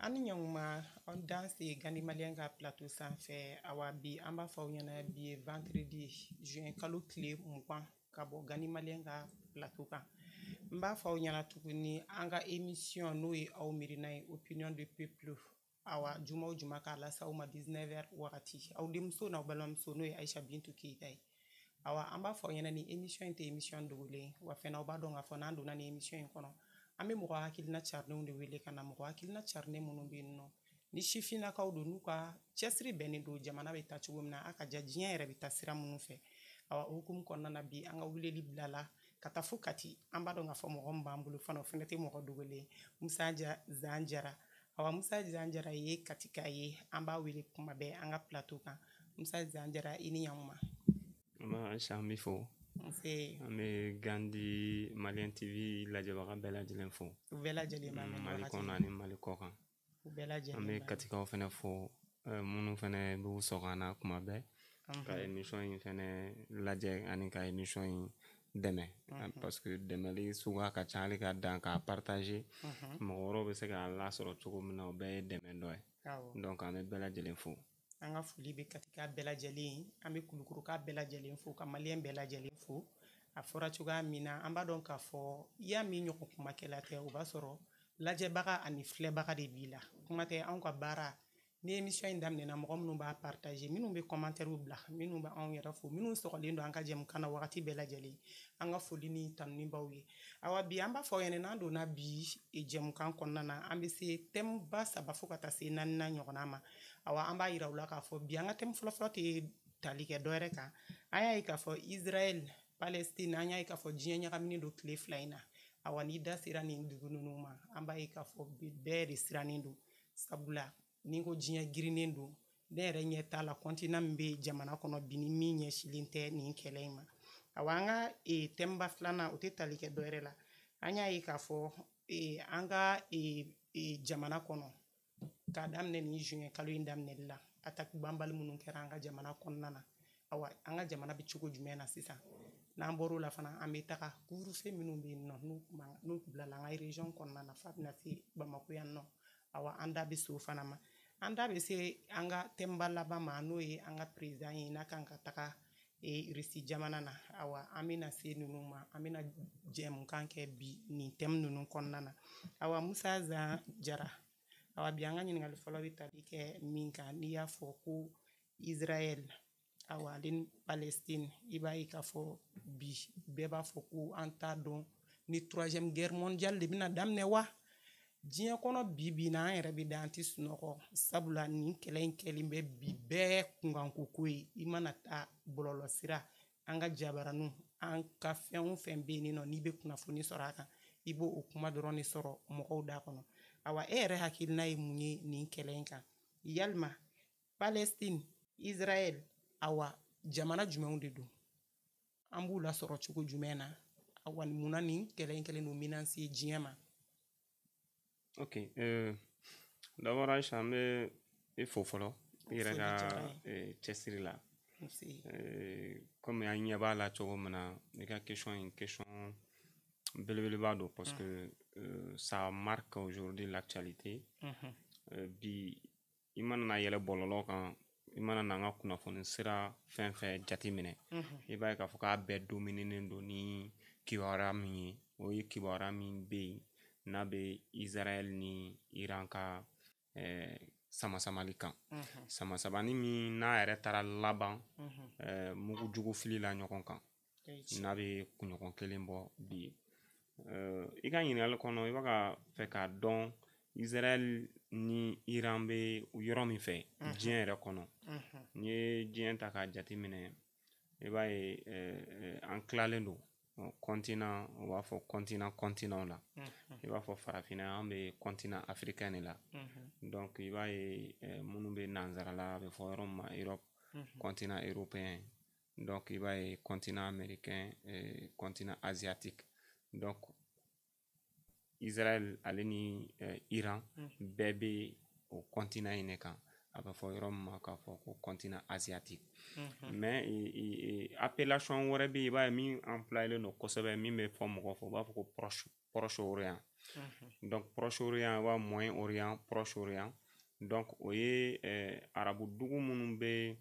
Ani ɲɔgɔnma on danse Gani Malien ka plateau sanfɛ awa bi an b'a fɔ aw ɲɛna bi ye vendredi juin kalo tile 20 ka bɔ Gani Malien ka plateau kan n b'a fɔ aw ɲɛna tuguni an ka émission n'o ye aw mirina ye opinion de peuple awa juma o juma k'a lase aw ma 19h wagati aw denmuso n'aw balimamuso n'o ye Aisha Bintu Keyita ye awa an b'a fɔ aw ɲɛna ni émission in tɛ émission dogolen wa fɛnɛ aw b'a dɔn k'a fɔ n'an donna ni émission in kɔnɔ an bɛ mɔgɔ hakilina carinenw de wele ka na mɔgɔ hakilina carinen minnu bɛ yen nɔ ni sifinnakaw don n'u ka cɛsiri bɛnnen don jamana bɛ taa cogo min na a ka ja diɲɛ yɛrɛ bɛ taa sira minnu fɛ awa o hukumu kɔnɔna na bi an ka weleli bila la ka taa fo Kati an b'a dɔn k'a fɔ mɔgɔ min b'an bolo fana o fɛnɛ tɛ mɔgɔ dogolen Musa Zan Jara awa Musa Zan Jara ye Katika ye an b'a wele kuma bɛɛ an ka plateau kan Musa Zan Jara i ni ɲankuma Aisha an b'i fo an bɛ Gandi Malien TV lajɛbaga bɛɛ lajɛlen fo u bɛɛ lajɛlen Mali kɔnɔ ani Mali kɔ kan an bɛ Katikaw fɛnɛ fo minnu fɛnɛ b'u sɔgɔ an na kuma bɛɛ ka émission in fɛnɛ lajɛ ani ka émission in dɛmɛ parce que dɛmɛli suguya ka ca hali ka dan k'a partager mɔgɔ wɛrɛw bɛ se k'a lasɔrɔ cogo min na o bɛɛ ye dɛmɛ dɔ ye donc an bɛ bɛɛ lajɛlen fo an ka foli bɛ Katika bɛɛ lajɛlen an bɛ Kulukuruka bɛɛ lajɛlen fo ka Malien bɛɛ lajɛlen fo a fɔra cogoya min na an b'a dɔn k'a fɔ i y'a min ɲɔgɔn kumakɛla tɛ o b'a sɔrɔ lajɛbaga ani filɛbaga de b'i la kuma tɛ anw ka baara ni émission in daminɛna mɔgɔ minnu b'a partager minnu bɛ commentaire bila minnu bɛ anw yɛrɛ fo minnu sɔgɔlen don an ka jɛmukan na wagati bɛɛ lajɛlen an ka foli ni tanuni baw ye awa bi an b'a fɔ aw ɲɛna n'an donna bi jɛmukan kɔnɔna na an bɛ se thème ba 3 fo ka taa se 4 ɲɔgɔnna ma awa an b'a yira u la k'a fɔ bi an ka thème fɔlɔfɔlɔ tɛ tali kɛ dɔwɛrɛ kan an y'a ye k'a fɔ Israël Palestine an y'a ye k'a fɔ diɲɛ ɲagaminen don tile 2 in na awa n'i da sera nin dugu ninnu ma an b'a ye k'a fɔ bɛɛ de sirannen don sabula ni ko diɲɛ girinnen don ne yɛrɛ ɲɛ t'a la continent min bɛ jamana kɔnɔ bi ni min ɲɛsilen tɛ nin kɛlɛ in ma awa an ka thème ba 2nan o tɛ tali kɛ dɔwɛrɛ la an y'a ye k'a fɔ an ka jamana kɔnɔ k'a daminɛ nin juin kalo in daminɛli la attaque banbali minnu kɛra an ka jamana kɔnɔna na awa an ka jamana bɛ cogo jumɛn na sisan n'an bɔr'o la fana an bɛ taga couvre-feu minnu bɛ yen nɔ n'u bilala an ka région kɔnɔna na f'a bɛna se Bamako yan nɔ awa an da bɛ se o fana ma an da bɛ se an ka thème ba laban ma n'o ye an ka président ye n'a kan ka taga Russie jamana na awa an bɛna se ninnu ma an bɛna jɛmukan kɛ bi nin thème ninnu kɔnɔna na awa Musa Zan Jara awa bi an ka ɲininkali fɔlɔ bɛ tali kɛ min kan n'i y'a fɔ ko Israël awa ale ni Palestine i b'a ye k'a fɔ bi bɛɛ b'a fɔ ko an t'a dɔn ni 3e guerre mondiale de bɛna daminɛ wa diɲɛ kɔnɔ bi na an yɛrɛ bɛ da an tɛ sunɔgɔ sabula nin kɛlɛ in kɛlen bɛ bi bɛɛ kunkanko ko ye i mana taa bɔlɔlɔsira an ka jabaraninw an ka fɛn o fɛn bɛ yen nɔ n'i bɛ kunnafoni sɔrɔ a kan i b'o o kuma dɔrɔn de sɔrɔ mɔgɔw da kɔnɔ awa e yɛrɛ hakilina ye mun ye nin kɛlɛ in kan yalima Palestine Israël awa jamana jumɛnw de don an b'u lasɔrɔ cogo jumɛn na awa munna nin kɛlɛ in kɛlen don menace ye diɲɛ ma ok d'abord Aisha an bɛ i fo fɔlɔ i yɛrɛ ka cɛsiri la comme an ɲɛ b'a la cogo min na i ka question belebeleba don parce que ça marque aujourd'hui l'actualité bi i mana na yɛlɛ bɔlɔlɔ kan i mana na an ka kunnafoni sira fɛn fɛn jate minɛ i b'a ye k'a fɔ k'a bɛɛ dominenen don ni kibaruya min ye o ye kibaruya min bɛ yen n'a bɛ Israël ni Iran ka sama-samali kan sama-samani min n'a yɛrɛ taara laban mugu jugu fili la ɲɔgɔn kan n'a bɛ kunɲɔgɔn kelen bɔ bi i ka ɲininkali kɔnɔ i b'a ka fɛ k'a dɔn Israël ni Iran bɛ yɔrɔ min fɛ diɲɛ yɛrɛ kɔnɔ n'i ye diɲɛ ta k'a jate minɛ i b'a ye an tilalen don continent o b'a fɔ continent la i b'a fɔ farafinna an bɛ continent africain de la donc i b'a ye minnu bɛ nansarala a bɛ fɔ yɔrɔ min ma Europe continent européen donc i b'a ye continent américain continent asiatique donc Israël ale ni Iran bɛɛ bɛ o continent in de kan a bɛ fɔ yɔrɔ min ma k'a fɔ ko continent asiatique mais appellation wɛrɛ bɛ yen i b'a ye min employé don kosɛbɛ min bɛ fɔ mɔgɔw fɛ u b'a fɔ ko proche orient donc Proche-Orient wa Moyen-Orient Proche-Orient donc o ye arabu dugu minnu bɛ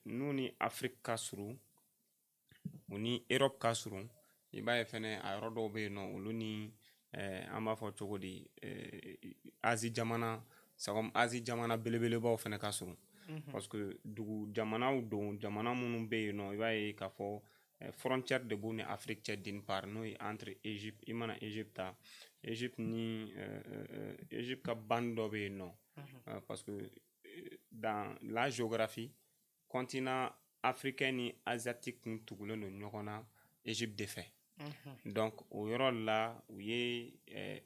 n'u ni Afrique ka surun u ni Europe ka surun i b'a ye fɛnɛ a yɔrɔ dɔw bɛ yen nɔ olu ni an b'a fɔ cogo di Asie jamana sagom Asie jamana belebelebaw fɛnɛ ka surun parce que dugu jamanaw don jamana minnu bɛ yen nɔ i b'a ye k'a fɔ frontière de b'u ni Afrique cɛ d'une part n'o ye entre Égypte i mana Égypte ta Égypte ni Égypte ka bande dɔ bɛ yen nɔ parce que dans la géographie continent africain ni asiatique kun tugulen don ɲɔgɔn na Égypte de fɛ donc o yɔrɔ la u ye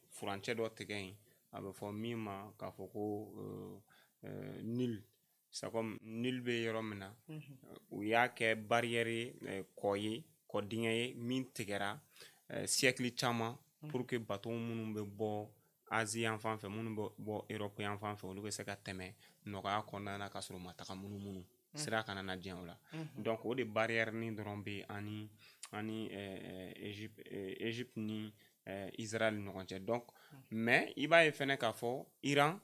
furancɛ dɔ tigɛ yen a bɛ fɔ min ma k'a fɔ ko Nil c'est comme Nil bɛ yɔrɔ min na u y'a kɛ barrière ye kɔ ye kɔ dingɛ ye min tigɛra siècle caman pour que bateau minnu bɛ bɔ Asie yan fan fɛ minnu bɛ bɔ Europe yan fan fɛ olu bɛ se ka tɛmɛ nɔgɔya kɔnɔna na ka sɔrɔ u ma taga munumunu sira kana na diɲɛ o la donc o de barrière ni dɔrɔn bɛ ani Égypte ni Israël ni ɲɔgɔn cɛ donc mais i b'a ye fɛnɛ k'a fɔ Iran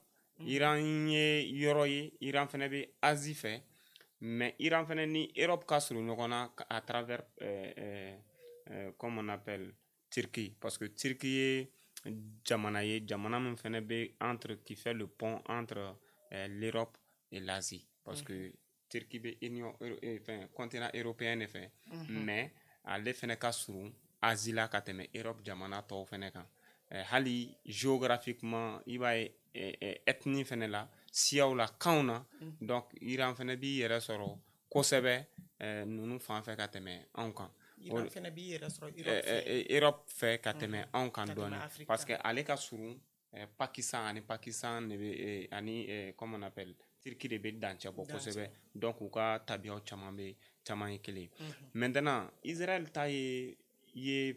ye yɔrɔ ye Iran fɛnɛ bɛ Asie fɛ mais Iran fɛnɛ ni Europe ka surun ɲɔgɔn na à travers comme on appelle Turquie parce que Turquie ye jamana ye jamana min fɛnɛ bɛ entre qui fait le pont entre l'Europe et l'Asie parce que Turquie bɛ union continent européen de fɛ mais ale fɛnɛ ka surun Asie la ka tɛmɛ Europe jamana tɔw fɛnɛ kan hali géographiquement i b'a ye ethnie fɛnɛ la siyaw la kanw na donc Iran fɛnɛ b'i yɛrɛ sɔrɔ kosɛbɛ ninnu fan fɛ ka tɛmɛ anw kan Europe fɛ ka tɛmɛ anw kan dɔɔni parce que ale ka surun Pakistan de bɛ ani comme on appelle Turquie de bɛ dancɛ bɔ kosɛbɛ donc u ka tabiyaw caman ye kelen maintenant Israël ta ye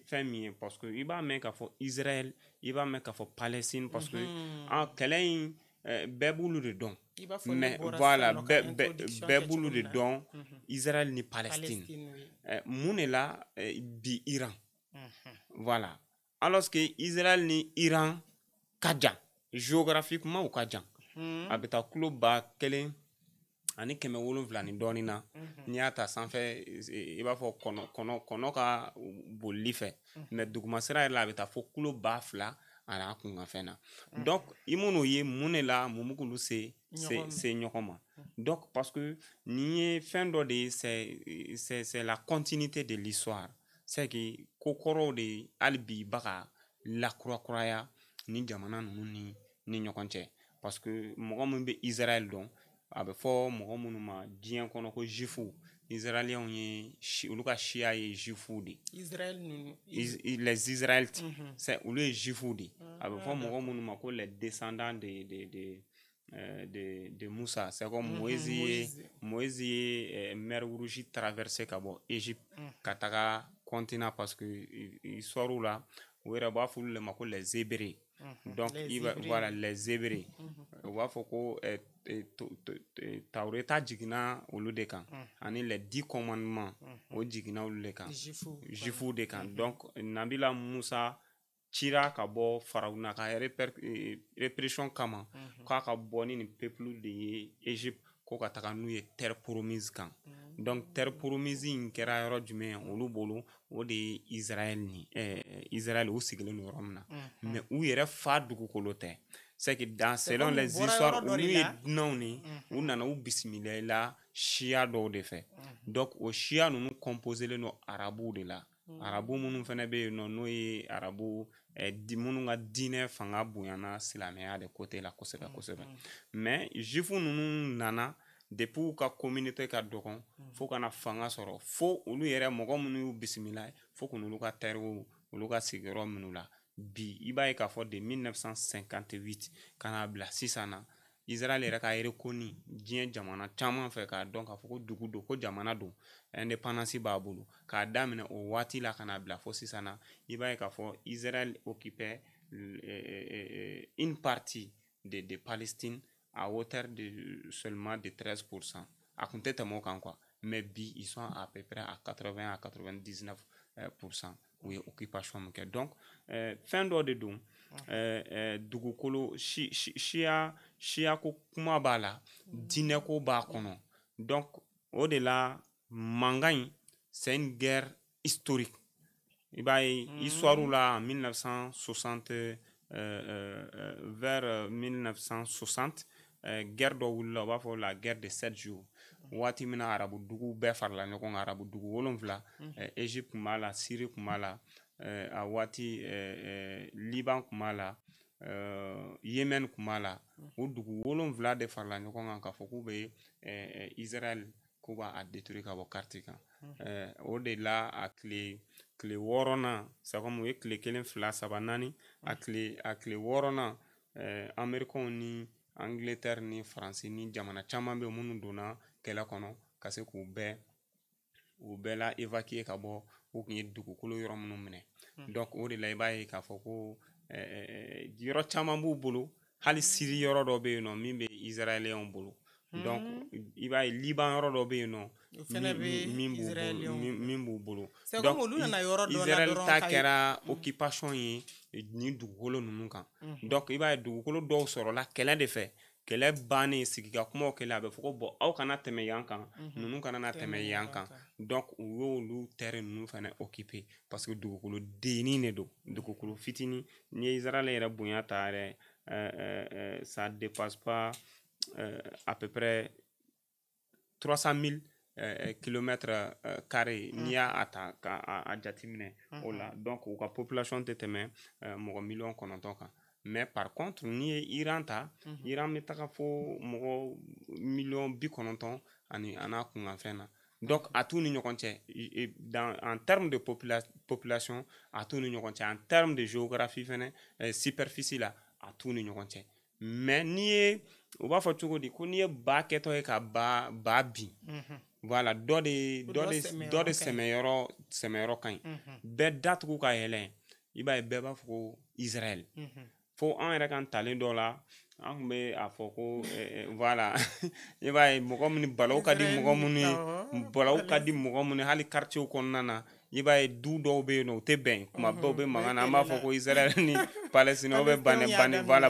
fɛn min ye parce que i b'a mɛn k'a fɔ Israël i b'a mɛn k'a fɔ Palestine parce que kɛlɛ in bɛɛ b'olu de dɔn mais voilà bɛɛ b'olu de dɔn Israël ni Palestine mun de la bi Iran voilà alors que Israël ni Iran ka jan géographiquement u ka jan a bɛ taa kilo 1000 ani 700 ni dɔɔnin na n'i y'a ta sanfɛ i b'a fɔ kɔnɔ ka bolili fɛ mais duguma sira yɛrɛ la a bɛ taa fɔ kilo 2000 ani a kunkanfɛn na donc i minnu ye mun de la mun bɛ k'olu se ɲɔgɔn ma donc parce que nin ye fɛn dɔ de ye c'est la continuité de l'histoire c'est que ko kɔrɔw de hali bi baga lakurakuraya ni jamana ninnu ni ɲɔgɔn cɛ parce que mɔgɔ min bɛ Israël dɔn a bɛ fɔ mɔgɔ minnu ma diɲɛ kɔnɔ ko juifs israéliens ye olu ka siya ye juifs de les israélites c'est olu ye juifs de a bɛ fɔ mɔgɔ minnu ma ko les descendants de Moussa c'est comme Moïse ye mer Rouge traversé ka bɔ Égypte ka taga continent parce que histoire la u yɛrɛ b'a fɔ olu le ma ko les Hébreux donc voilà les Hébreux u b'a fɔ ko Taureta jiginna olu de kan ani les 10 commandements o jiginna olu de kan juifs de kan donc Nabila Musa cira ka bɔ Farawuna ka répression kama k'a ka bɔ ni nin peuple de ye Égypte ko ka taga n'u ye terre promise kan donc terre promise in kɛra yɔrɔ jumɛn olu bolo o de ye Israël u sigilen don yɔrɔ min na mais u yɛrɛ fa dugukolo tɛ c'est que selon les histoires olu ye dunanw ni u nana u bisimila siya dɔw de fɛ donc o siya ninnu composelen don arabuw de la arabu minnu fɛnɛ bɛ yen nɔ n'o ye arabu minnu ka diinɛ fanga bonyana silamɛya de côté la kosɛbɛ mais juifs ninnu nana depuis u ka communauté ka dɔgɔn fo kana fanga sɔrɔ fo olu yɛrɛ mɔgɔ minnu y'u bisimila fo k'olu ka terrew olu ka sigiyɔrɔ minnu la bi i b'a ye k'a fɔ de 1958 kana bila sisan na Israël yɛrɛ ka reconnu diɲɛ jamana caman fɛ k'a dɔn k'a fɔ ko dugu don ko jamana don indépendance b'a bolo k'a daminɛ o waati la kana bila fo sisan na i b'a ye k'a fɔ Israël occupait une partie de Palestine à hauteur de seulement de 13%. A kun tɛ tɛmɛ o kan quoi mais bi ils sont à peu près à 80 à 99% u ye occupation min kɛ donc fɛn dɔ de don dugukolo siya ko kuma b'a la dinɛ ko b'a kɔnɔ donc o de la mankan in c'est une guerre historique i b'a ye histoire la en 1960 vers 1960 guerre dɔ wulila u b'a fɔ la guerre de 7 jours waati min na arabu dugu bɛɛ farala ɲɔgɔn kan arabu dugu 7 Égypte kun b'a la Syrie kun b'a la a waati Liban kun b'a la Yemen kun b'a la o dugu 7 de farala ɲɔgɔn kan k'a fɔ k'u bɛ Israël k'u b'a détruire ka bɔ carte kan o de la a tile 6nan c'est comme u ye tile 1 2 3 4 a tile 6nan Américains ni Angleterre ni France ni jamana caman bɛ minnu donna kɛlɛ kɔnɔ ka se k'u bɛɛ la évacuer ka bɔ u kun ye dugukolo yɔrɔ minnu minɛ donc o de la i b'a ye k'a fɔ ko yɔrɔ caman b'u bolo hali Syrie yɔrɔ dɔ bɛ yen nɔ min bɛ Israéliens bolo donc i b'a ye Liban yɔrɔ dɔ bɛ yen nɔ min b'u bolo donc Israël ta kɛra occupation ye ni dugukolo ninnu kan donc i b'a ye dugukolo dɔw sɔrɔla kɛlɛ de fɛ kɛlɛ bannen sigika kumaw kɛlɛ a bɛ fɔ ko bon aw kana tɛmɛ yan kan ninnu kana na tɛmɛ yan kan donc u y'olu terre ninnu fana occuper parce que dugukolo dennin de don dugukolo fitinin ni ye Israël yɛrɛ bonya ta yɛrɛ ça dépasse pas à peu près 300 000 kilomètres carrés n'i y'a ta a jateminɛ o la donc u ka population tɛ tɛmɛ mɔgɔ 9 kan mais par contre n'i ye Iran ta Iran bɛ taga fo mɔgɔ 90 n'a kunkanfɛn na donc a t'u ni ɲɔgɔn cɛ en termes de population a t'u ni ɲɔgɔn cɛ en termes de géographie fɛnɛ superficie la a t'u ni ɲɔgɔn cɛ mais n'i ye u b'a fɔ cogo di ko n'i ye ba kɛtɔ ye ka ba bin voilà dɔ de sɛmɛyɔrɔ ka ɲi bɛɛ datugu ka yɛlɛ i b'a ye bɛɛ b'a fɔ ko Israël fo an yɛrɛ kan talen dɔ la an kun bɛ a fɔ ko voilà i b'a ye mɔgɔ minnu balawu ka di mɔgɔ minnu hali quartier kɔnɔna na i b'a ye du dɔw bɛ yen nɔ u tɛ bɛn kuma bɛɛ u bɛ mankan na an b'a fɔ ko Israël ni Palestine o bɛ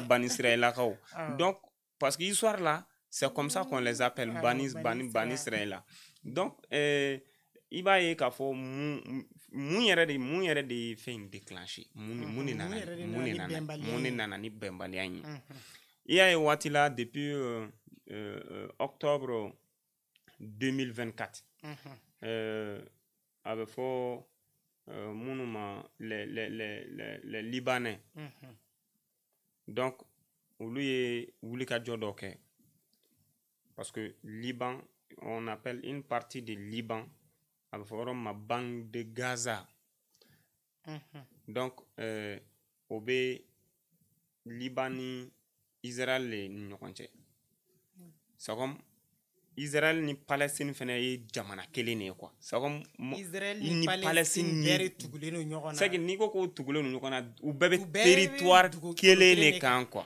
ban Israëlakaw donc parce que histoire là c'est comme ça qu'on les appelle ban Israël donc i b'a ye k'a fɔ mun yɛrɛ de fɛn in déclenché mun de nana ni bɛnbaliya in ye i y'a ye waati la depuis octobre 2024 a bɛ fɔ minnu ma les Libanais donc olu ye wulikajɔ dɔ kɛ parce que Liban on appelle une partie de Liban a bɛ fɔ yɔrɔ ma bande de Gaza donc o bɛ Liban ni Israël le ni ɲɔgɔn cɛ c'est comme Israël ni Palestine fana ye jamana kelen de ye quoi c'est comme Israël ni Palestine bɛɛ tugulen don ɲɔgɔn na c'est que n'i ko k'o tugulen don ɲɔgɔn na u bɛɛ bɛ territoire kelen de kan quoi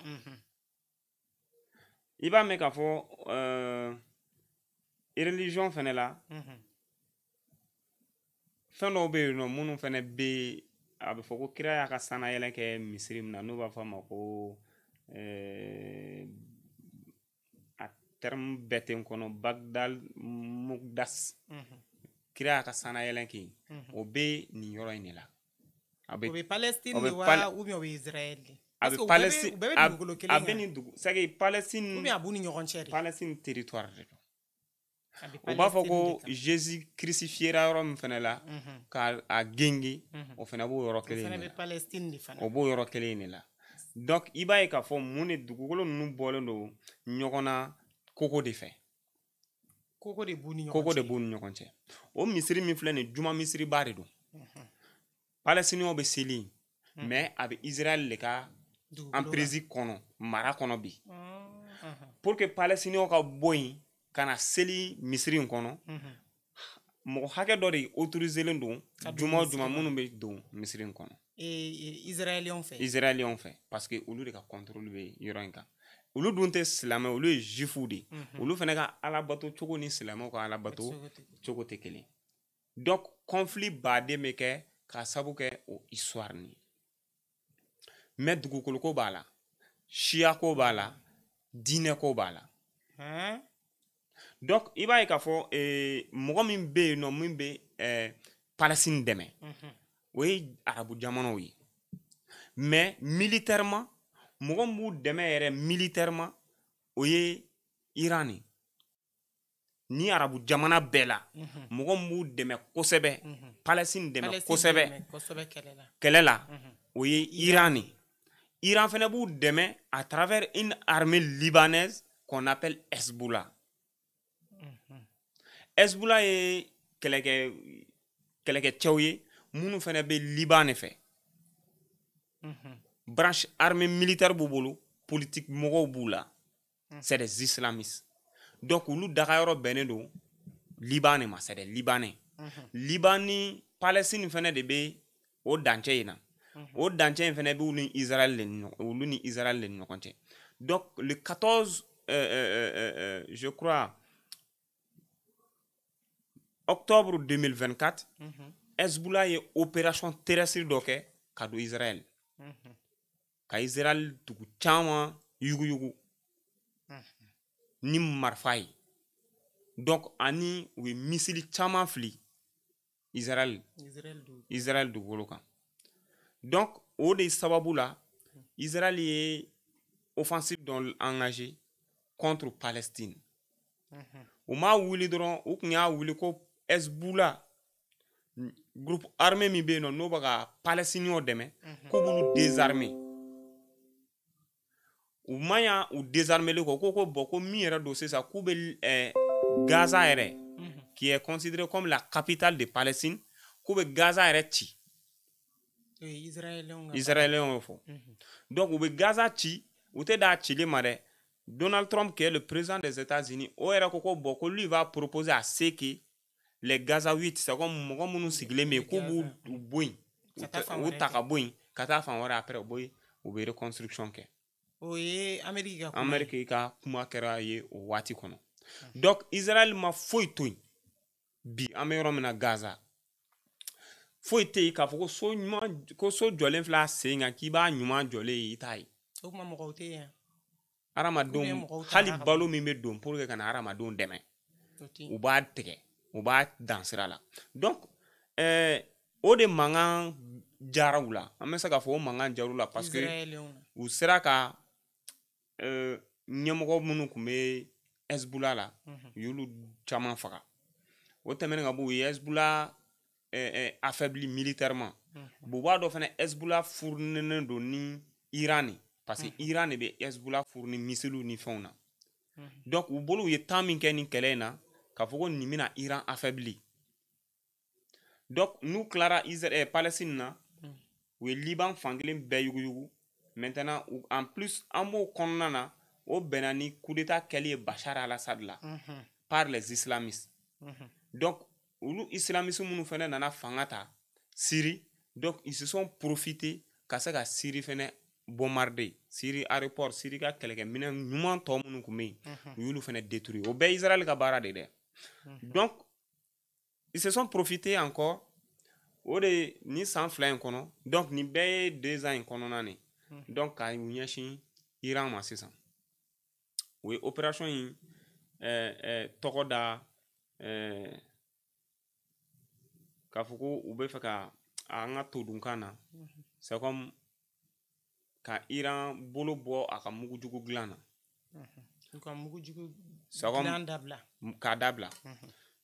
i b'a mɛn k'a fɔ religion fana la fɛn dɔw bɛ yen nɔ minnu fana bɛ a bɛ fɔ ko kira y'a ka sanayɛlɛ kɛ misiri min na n'u b'a fɔ a ma ko a terme bɛɛ tɛ n kɔnɔ Bagdad Mukdas kira y'a ka sanayɛlɛ kɛ o bɛ nin yɔrɔ in de la o bɛ Palestine de wa ou bien o bɛ Israël de a bɛ Palestine a bɛ nin dugu c'est que Palestine ou bien a b'u ni ɲɔgɔn cɛ de Palestine territoire de don u b'a fɔ ko Jésus crucifiera yɔrɔ min fana la k'a genge o fana b'o yɔrɔ kelen de la o b'o yɔrɔ kelen de la donc i b'a ye k'a fɔ mun de dugukolo ninnu bɔlen don ɲɔgɔn na koko de fɛ koko de b'u ni ɲɔgɔn cɛ o misiri min filɛ nin juma misiriba de don Palestiniens bɛ seli mais a bɛ Israël de ka emprise kɔnɔ mara kɔnɔ bi pour que Palestiniens ka bɔ yen ka na seli misiri in kɔnɔ mɔgɔ hakɛ dɔ de autoriselen don juma o juma minnu bɛ don misiri in kɔnɔ Israéliens fɛ parce que olu de ka contrôle bɛ yɔrɔ in kan olu dun tɛ silamɛ olu ye juifs de olu fana ka alabato cogo ni silamɛw ka alabato cogo tɛ kelen donc conflit baden bɛ kɛ ka sabu kɛ o histoire ni mais dugukolo ko b'a la siya ko b'a la diinɛ ko b'a la donc i b'a ye k'a fɔ mɔgɔ min bɛ yen nɔ min bɛ Palestine dɛmɛ o ye arabu jamanaw ye mais militairement mɔgɔ min b'u dɛmɛ yɛrɛ militairement o ye Iran ye ni arabu jamana bɛɛ la mɔgɔ min b'u dɛmɛ kosɛbɛ Palestine dɛmɛ kosɛbɛ kɛlɛ la o ye Iran ye Iran fana b'u dɛmɛ à travers une armée libanaise qu'on appelle Hezbollah. Hezbollah ye kɛlɛkɛcɛw ye minnu fana bɛ Liban de fɛ branche armée militaire b'u bolo politique mɔgɔw b'u la c'est des islamistes donc olu dagayɔrɔ bɛnnen don Liban de ma c'est des Libanais Liban ni Palestine fana de bɛ o dancɛ in na o dancɛ in fana bɛ olu ni Israël de ni ɲɔgɔn cɛ donc le 14 je crois octobre 2024 Hezbollah ye opération terrestre dɔ kɛ ka don Israël ka Israël dugu caman yuguyugu ni marifa ye donc ani u ye misili caman fili Israël dugukolo kan donc o de sababu la Israël ye offensive dɔ engagé contre Palestine u ma wuli dɔrɔn u kun y'a wuli ko Hezbollah groupe armé min bɛ yen nɔ n'o bɛ ka Palestiniens dɛmɛ k'u b'olu désarmer u ma ɲa u désarmer kɔ ko bon ko min yɛrɛ don sisan k'u bɛ Gaza yɛrɛ qui est considéré comme la capitale de Palestine k'u bɛ Gaza yɛrɛ ci Israéliens y'o fɔ donc u bɛ Gaza ci u tɛ d'a cili ma dɛ Donald Trump qui est le président des États-Unis o yɛrɛ ko bon ko lui va proposer à ce que les Gazaouites c'est comme mɔgɔ minnu sigilen bɛ yen k'u b'u bɔ yen u ta ka bɔ yen ka taa fan wɛrɛ après u bɛ reconstruction kɛ o ye Amérique ka kuma kɛra ye o waati kɔnɔ donc Israël ma foyi to yen bi an bɛ yɔrɔ min na Gaza foyi tɛ yen k'a fɔ ko so jɔlen filɛ a sen kan k'i b'a ɲuman jɔlen ye i t'a ye o kuma mɔgɔw tɛ yen hadamadenw hali balo min bɛ don pour que ka na hadamadenw dɛmɛ u b'a tigɛ u b'a dan sira la donc o de mankan jara u la an bɛ se k'a fɔ o mankan jara u la parce que u sera ka ɲɛmɔgɔ minnu tun bɛ Hezbollah la u y'olu caman faga o tɛmɛnen ka bɔ u ye Hezbollah affaibli militairement u b'a dɔn fana Hezbollah furunen don ni Iran ye parce que Iran de bɛ Hezbollah furu ni missile ni fɛnw na donc u bolo u ye temps min kɛ ni kɛlɛ in na k'a fɔ ko nin bɛna Iran affaibli donc n'u tilara Palestine na u ye Liban fankelen bɛɛ yuguyugu maintenant en plus an b'o kɔnɔna na o bɛnna ni coup d'état kɛli ye Bachar al-Assad la par les islamistes donc olu islamistes minnu fana nana fanga ta Syrie donc ils se sont profité ka se ka Syrie fana bombarder Syrie aéroport Syrie ka kɛlɛkɛminɛ ɲuman tɔ minnu tun bɛ yen u y'olu fana détruire o bɛɛ Israël ka baara de dɛ donc ils se sont profité encore o de ni san fila in kɔnɔ donc nin bɛɛ ye 2 ans in kɔnɔna ne donc ka u ɲɛsin Iran ma sisan o ye opération in tɔgɔ da k'a fɔ ko u bɛ fɛ ka an ka todunkan na c'est comme ka Iran bolo bɔ a ka mugujugu dilan na k'a dabila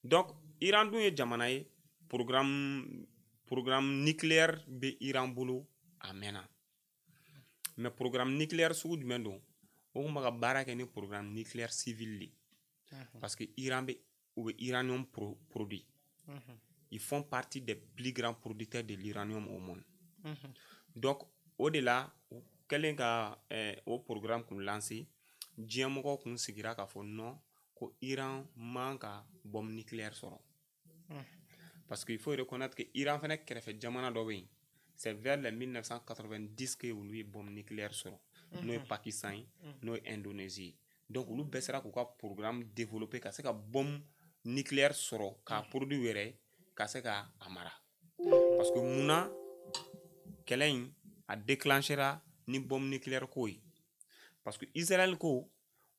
donc Iran dun ye jamana ye programme nucléaire bɛ Iran bolo a mɛnna mais programme nucléaire sugu jumɛn don o tun bɛ ka baara kɛ ni programme nucléaire civil de parce que Iran bɛ uranium produit ils font partie des plus grands producteurs de l'uranium au monde donc au de la u kɛlen ka o programme kun lancer diɲɛ mɔgɔw kun sigira k'a fɔ non ko Iran man ka bombe nucléaire sɔrɔ parce que il faut reconnaître que Iran fana kɛrɛfɛ jamana dɔ bɛ yen c'est vers les 1990 que olu ye bombe nucléaire sɔrɔ n'o ye Pakistan ye n'o ye Indonésie ye donc olu bɛɛ sera k'u ka programme développer ka se ka bombe nucléaire sɔrɔ k'a produit yɛrɛ ka se ka a mara parce que munna kɛlɛ in a déclenchera ni bombe nucléaire ko ye parce que Israël ko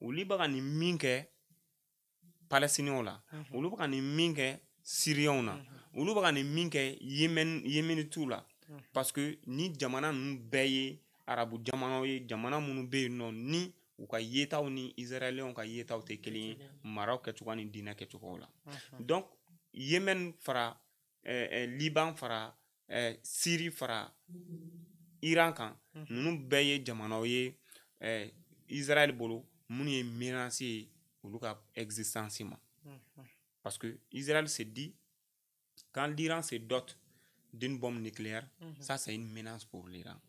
olu bɛ ka nin min kɛ palestiniens la olu bɛ ka nin min kɛ syriens na olu bɛ ka nin min kɛ yéménites la parce que ni jamana ninnu bɛɛ ye arabu jamanaw ye jamana minnu bɛ yen nɔ ni u ka yetaw ni israéliens ka yetaw tɛ kelen ye maraw kɛcogo ni diinɛ kɛcogo la donc Yémen fara Liban fara Syrie fara Iran kan ninnu bɛɛ ye jamanaw ye Israël bolo minnu ye menace ye olu ka existence ma parce que Israël se dit quand l'Iran se dote d'une bombe nucléaire ça c'est une menace pour l'Iran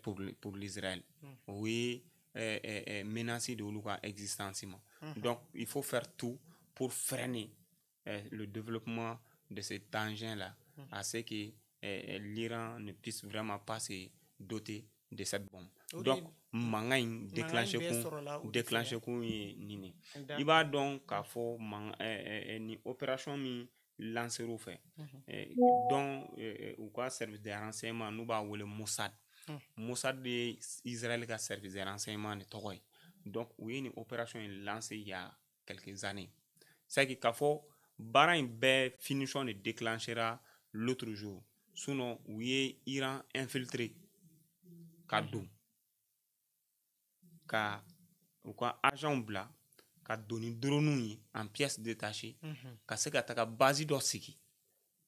pour l'Israël oui menacer de olu ka existence ma donc il faut faire tout pour freiner le développement de cet engin là à ce que l'Iran ne puisse vraiment pas se doter de cette bombe donc mankan in déclenché kun ye nin i b'a dɔn k'a fɔ ni opération min lancer'u fɛ donc u ka service de renseignement n'u b'a wele Mossad Mossad de ye Israël ka service de renseignement de tɔgɔ ye donc u ye nin opération in lancé il y a quelques années c'est que k'a fɔ baara in bɛɛ finition de déclenchera l'autre jour sinon u ye Iran infiltré ka don ka u ka agent bila ka don ni drone ye en pièces détachées ka se ka taga base dɔ sigi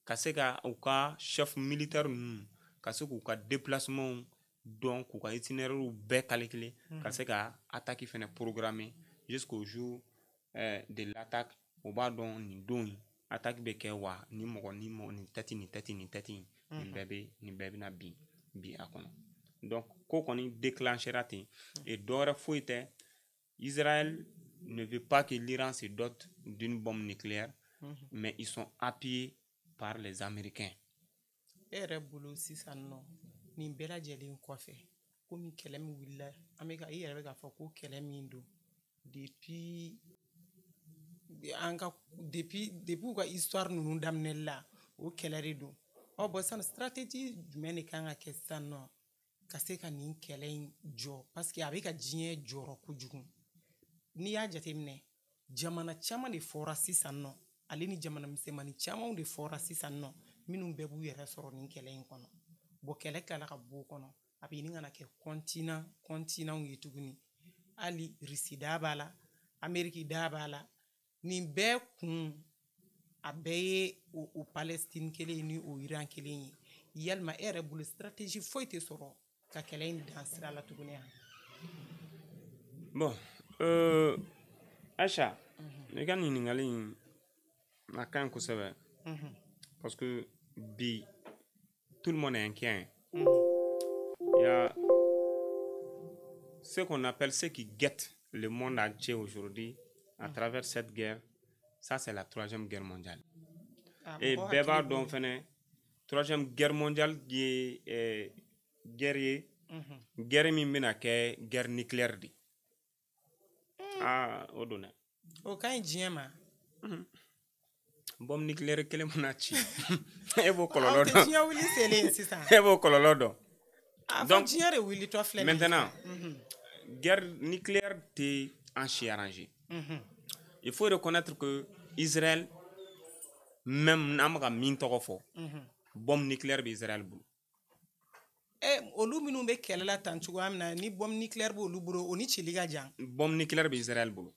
ka se ka u ka chef militaire ninnu ka se k'u ka déplacement dɔn k'u ka itinéraire bɛɛ calculer ka se ka attaque fɛnɛ programmer jusqu'au jour de l'attaque o b'a dɔn nin don attaque bɛ kɛ wa ni mɔgɔ ni tɛti nin bɛɛ bɛna bin a kɔnɔ donc ko kɔni déclenchera ten et dɔwɛrɛ foyi tɛ Israël ne veut pas que l'Iran se dote d'une bombe nucléaire mais ils sont appuyés par les Américains. E yɛrɛ bolo sisan nɔ nin bɛɛ lajɛlen kɔfɛ komi kɛlɛ min wulila an bɛ i yɛrɛ bɛ k'a fɔ ko kɛlɛ min don depuis u ka histoire ninnu daminɛli la o kɛlɛ de don bon sisan stratégie jumɛn de kan ka kɛ sisan nɔ ka se ka nin kɛlɛ in jɔ parce que a bɛ ka diɲɛ jɔrɔ kojugu n'i y'a jateminɛ jamana caman de fɔra sisan nɔ ale ni jamana misɛnmanin camanw de fɔra sisan nɔ minnu bɛɛ b'u yɛrɛ sɔrɔ nin kɛlɛ in kɔnɔ bon kɛlɛ tilala ka bɔ o kɔnɔ a bɛ ɲini ka na kɛ continent ye tuguni hali Russie da b'a la Amérique da b'a la nin bɛɛ kun a bɛɛ ye o Palestine kelen ye ni o Iran kelen ye yalima e yɛrɛ bolo stratégie foyi tɛ sɔrɔ ka kɛlɛ in dan sira la tuguni yan. Bon Aïcha ne ka ɲininkali in a ka ɲi kosɛbɛ parce que bi tout le monde est inquiet. Il y a ce qu'on appelle ce qui guette le monde entier aujourd'hui à travers cette guerre, ça c'est la troisième guerre mondiale. Et bɛɛ b'a dɔn fɛnɛ troisième guerre mondiale ye guerre ye guerre min bɛna kɛ guerre nucléaire de o don dɛ o ka ɲi diɲɛ ma bombe nucléaire kelen mana ci e b'o kɔlɔlɔ dɔn diɲɛ wuli selen sisan e b'o kɔlɔlɔ dɔn donc diɲɛ de wulitɔ filɛ maintenant guerre nucléaire tɛ an si arrangé. Il faut reconnaître que Israël même n'a pas min tɔgɔ fɔ bombe nucléaire bɛ Israël bolo olu minnu bɛ kɛlɛ la tan cogoya min na ni bombe nucléaire b'olu bolo o ni cili ka jan bombe nucléaire bɛ Israël bolo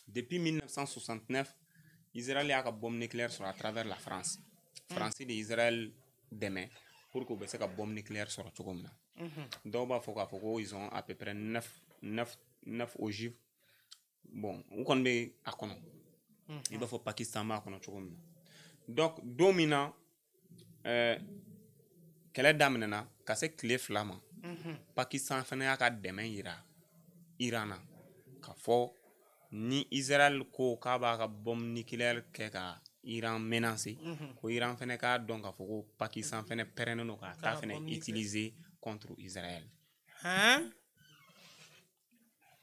depuis 1969 Israël y'a ka bombe nucléaire sɔrɔ à travers la France France de Israël dɛmɛ pour que u bɛ se ka bombe nucléaire sɔrɔ cogo min na dɔw b'a fɔ k'a fɔ ko ils ont à peu près 9 ogives bon u kɔni bɛ a kɔnɔ i b'a fɔ Pakistan b'a kɔnɔ cogo min na donc don min na kɛlɛ daminɛna ka se tile 2 ma Pakistan fana y'a ka dɛmɛ yira Iran na k'a fɔ ni Israël ko k'a b'a ka bombe nucléaire kɛ ka Iran menacer ko Iran fana k'a dɔn k'a fɔ ko Pakistan fana pɛrɛnnen don k'a ta fana utiliser contre Israël.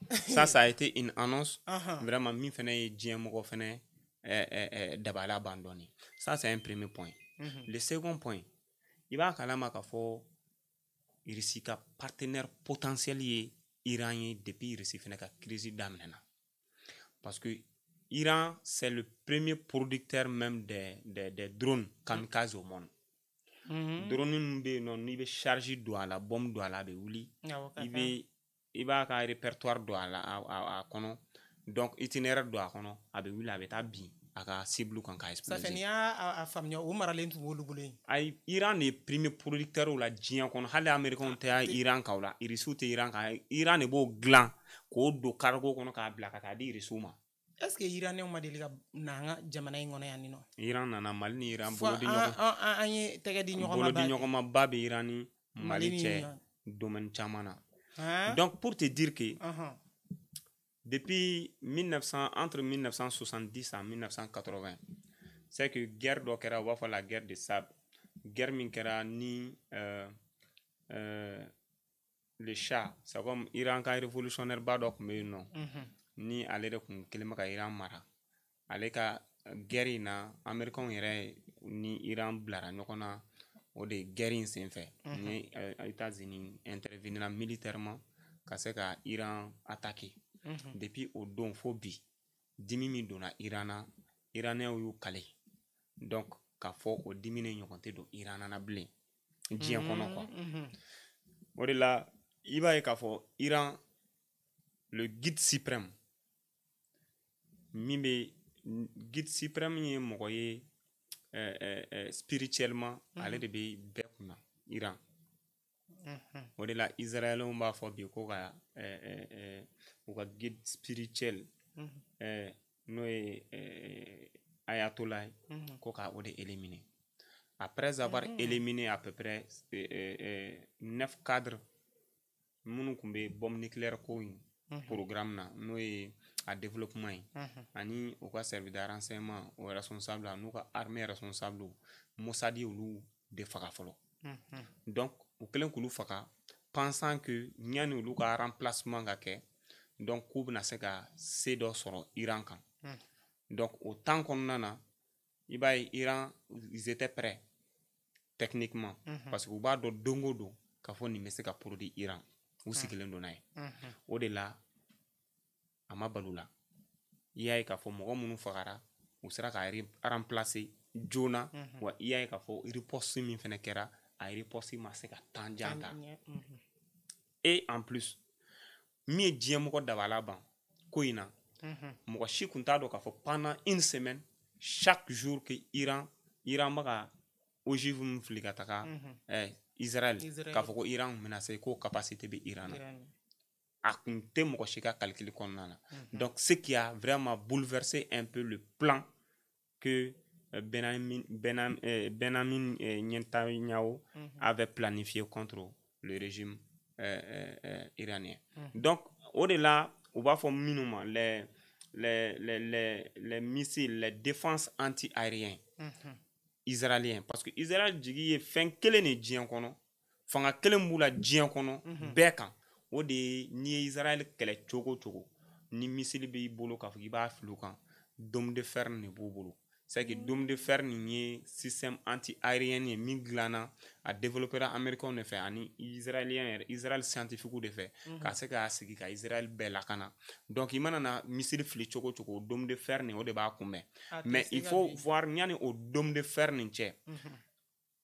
Ça a été une annonce vraiment min fana ye diɲɛ mɔgɔ fana dabali abandonné. Ça c'est un premier point. Le second point, il b'a kalama k'a fɔ Russie ka partenaire potentiel ye Iran ye depuis Russie fana ka crise daminɛna parce que Iran c'est le premier producteur même des drones kamikaze au monde. Drone ninnu bɛ yen nɔ n'i bɛ charge don a la bombe don a la a bɛ wuli i b'a ka répertoire don a la a kɔnɔ donc itinéraire don a kɔnɔ a bɛ wuli a bɛ taa bin a ka cible kan ka exploser. Ça fait n'i y'a faamuya o maralen tun b'olu bolo yen. Ayi Iran de ye premier producteur la diɲɛ kɔnɔ hali américain tɛ Iran kan o la Irisiw tɛ Iran kan Iran de b'o dilan k'o don cargo kɔnɔ k'a bila ka taa di Irisiw ma. Est-ce que Iranien ma deli ka na an ka jamana in kɔnɔ yan ni nɔ? Iran nana Mali ni Iran bolo di ɲɔgɔn an ye tɛgɛ di ɲɔgɔn ma bolo di ɲɔgɔn ma ba bɛ Iran ni Mali cɛ domaine caman na. Donc pour te dire que depuis entre 1970 et 1980 c'est que guerre dɔ kɛra u b'a fɔ la guerre de sable guerre min kɛra ni le Shah c'est comme Iran ka révolutionnaire ba dɔ tun bɛ yen nɔ ni ale de tun kelen bɛ ka Iran mara ale ka guerre in na américain yɛrɛ ni Iran bilara ɲɔgɔn na o de guerre in senfɛ ni États-Unis intervenir militairement ka se ka Iran attaquer depuis o don fo bi dimi min donna Iran na Iranien y'u kale donc k'a fɔ o dimi ni ɲɔgɔn tɛ don Iran na bilen diɲɛ kɔnɔ quoi o de la i b'a ye k'a fɔ Iran le guide suprême min bɛ guide suprême ye mɔgɔ ye spirituellement ale de bɛ bɛɛ kunna Iran o de la Israëliens b'a fɔ bi ko ka u ka guide spirituel n'o ye Ayatollah ko ka o de éliminer après avoir éliminé à peu près 9 cadres minnu tun bɛ bombe nucléaire ko in programme na n'o ye a développement ye ani u ka service de renseignement o responsable n'u ka armée responsable Mossad olu de faga fɔlɔ donc u kɛlen k'olu faga pensant que ɲani olu ka remplacement ka kɛ donc k'u bɛna se ka se dɔ sɔrɔ Iran kan donc au temps kɔnɔna na i b'a ye Iran ils étaient prêts techniquement parce que u b'a dɔn don o don k'a fɔ nin bɛ se ka produire Iran u sigilen don n'a ye o de la a ma balo la i y'a ye k'a fɔ mɔgɔ minnu fagara u sera ka remplacer joona wa i y'a ye k'a fɔ riposte min fana kɛra a riposte ma se ka temps jan ta et en plus min ye diɲɛ mɔgɔ dabala ban ko in na mɔgɔ si kun t'a dɔn k'a fɔ pendant une semaine chaque jour que Iran bɛ ka ogive min fili ka taga Israël k'a fɔ ko Iran menacé ko capacité bɛ Iran na a kun tɛ mɔgɔ si ka calcul kɔnɔna na donc ce qui a vraiment bouleversé un peu le plan que Benjamin Netanyahu avait planifié contre le régime iranien. Donc au-delà on va faire minimum les missiles, les défenses anti-aériennes israéliens parce que Israël jigi ye fɛn kelen de diɲɛ kɔnɔ fanga kelen b'u la diɲɛ kɔnɔ bɛɛ kan o de n'i ye Israël kɛlɛ cogo cogo ni missile b'i bolo k'a fɔ k'i b'a fili o kan dôme de fer de b'u bolo c'est que dôme de fer nin ye système anti-aérien ye min dilanna a développera américain de fɛ ani israélien Israël scientifique de fɛ ka se k'a sigi ka Israël bɛɛ lakana donc i mana na missile fili cogo cogo dôme de fer nin o de b'a kunbɛn mais il faut voir ɲani o dôme de fer nin cɛ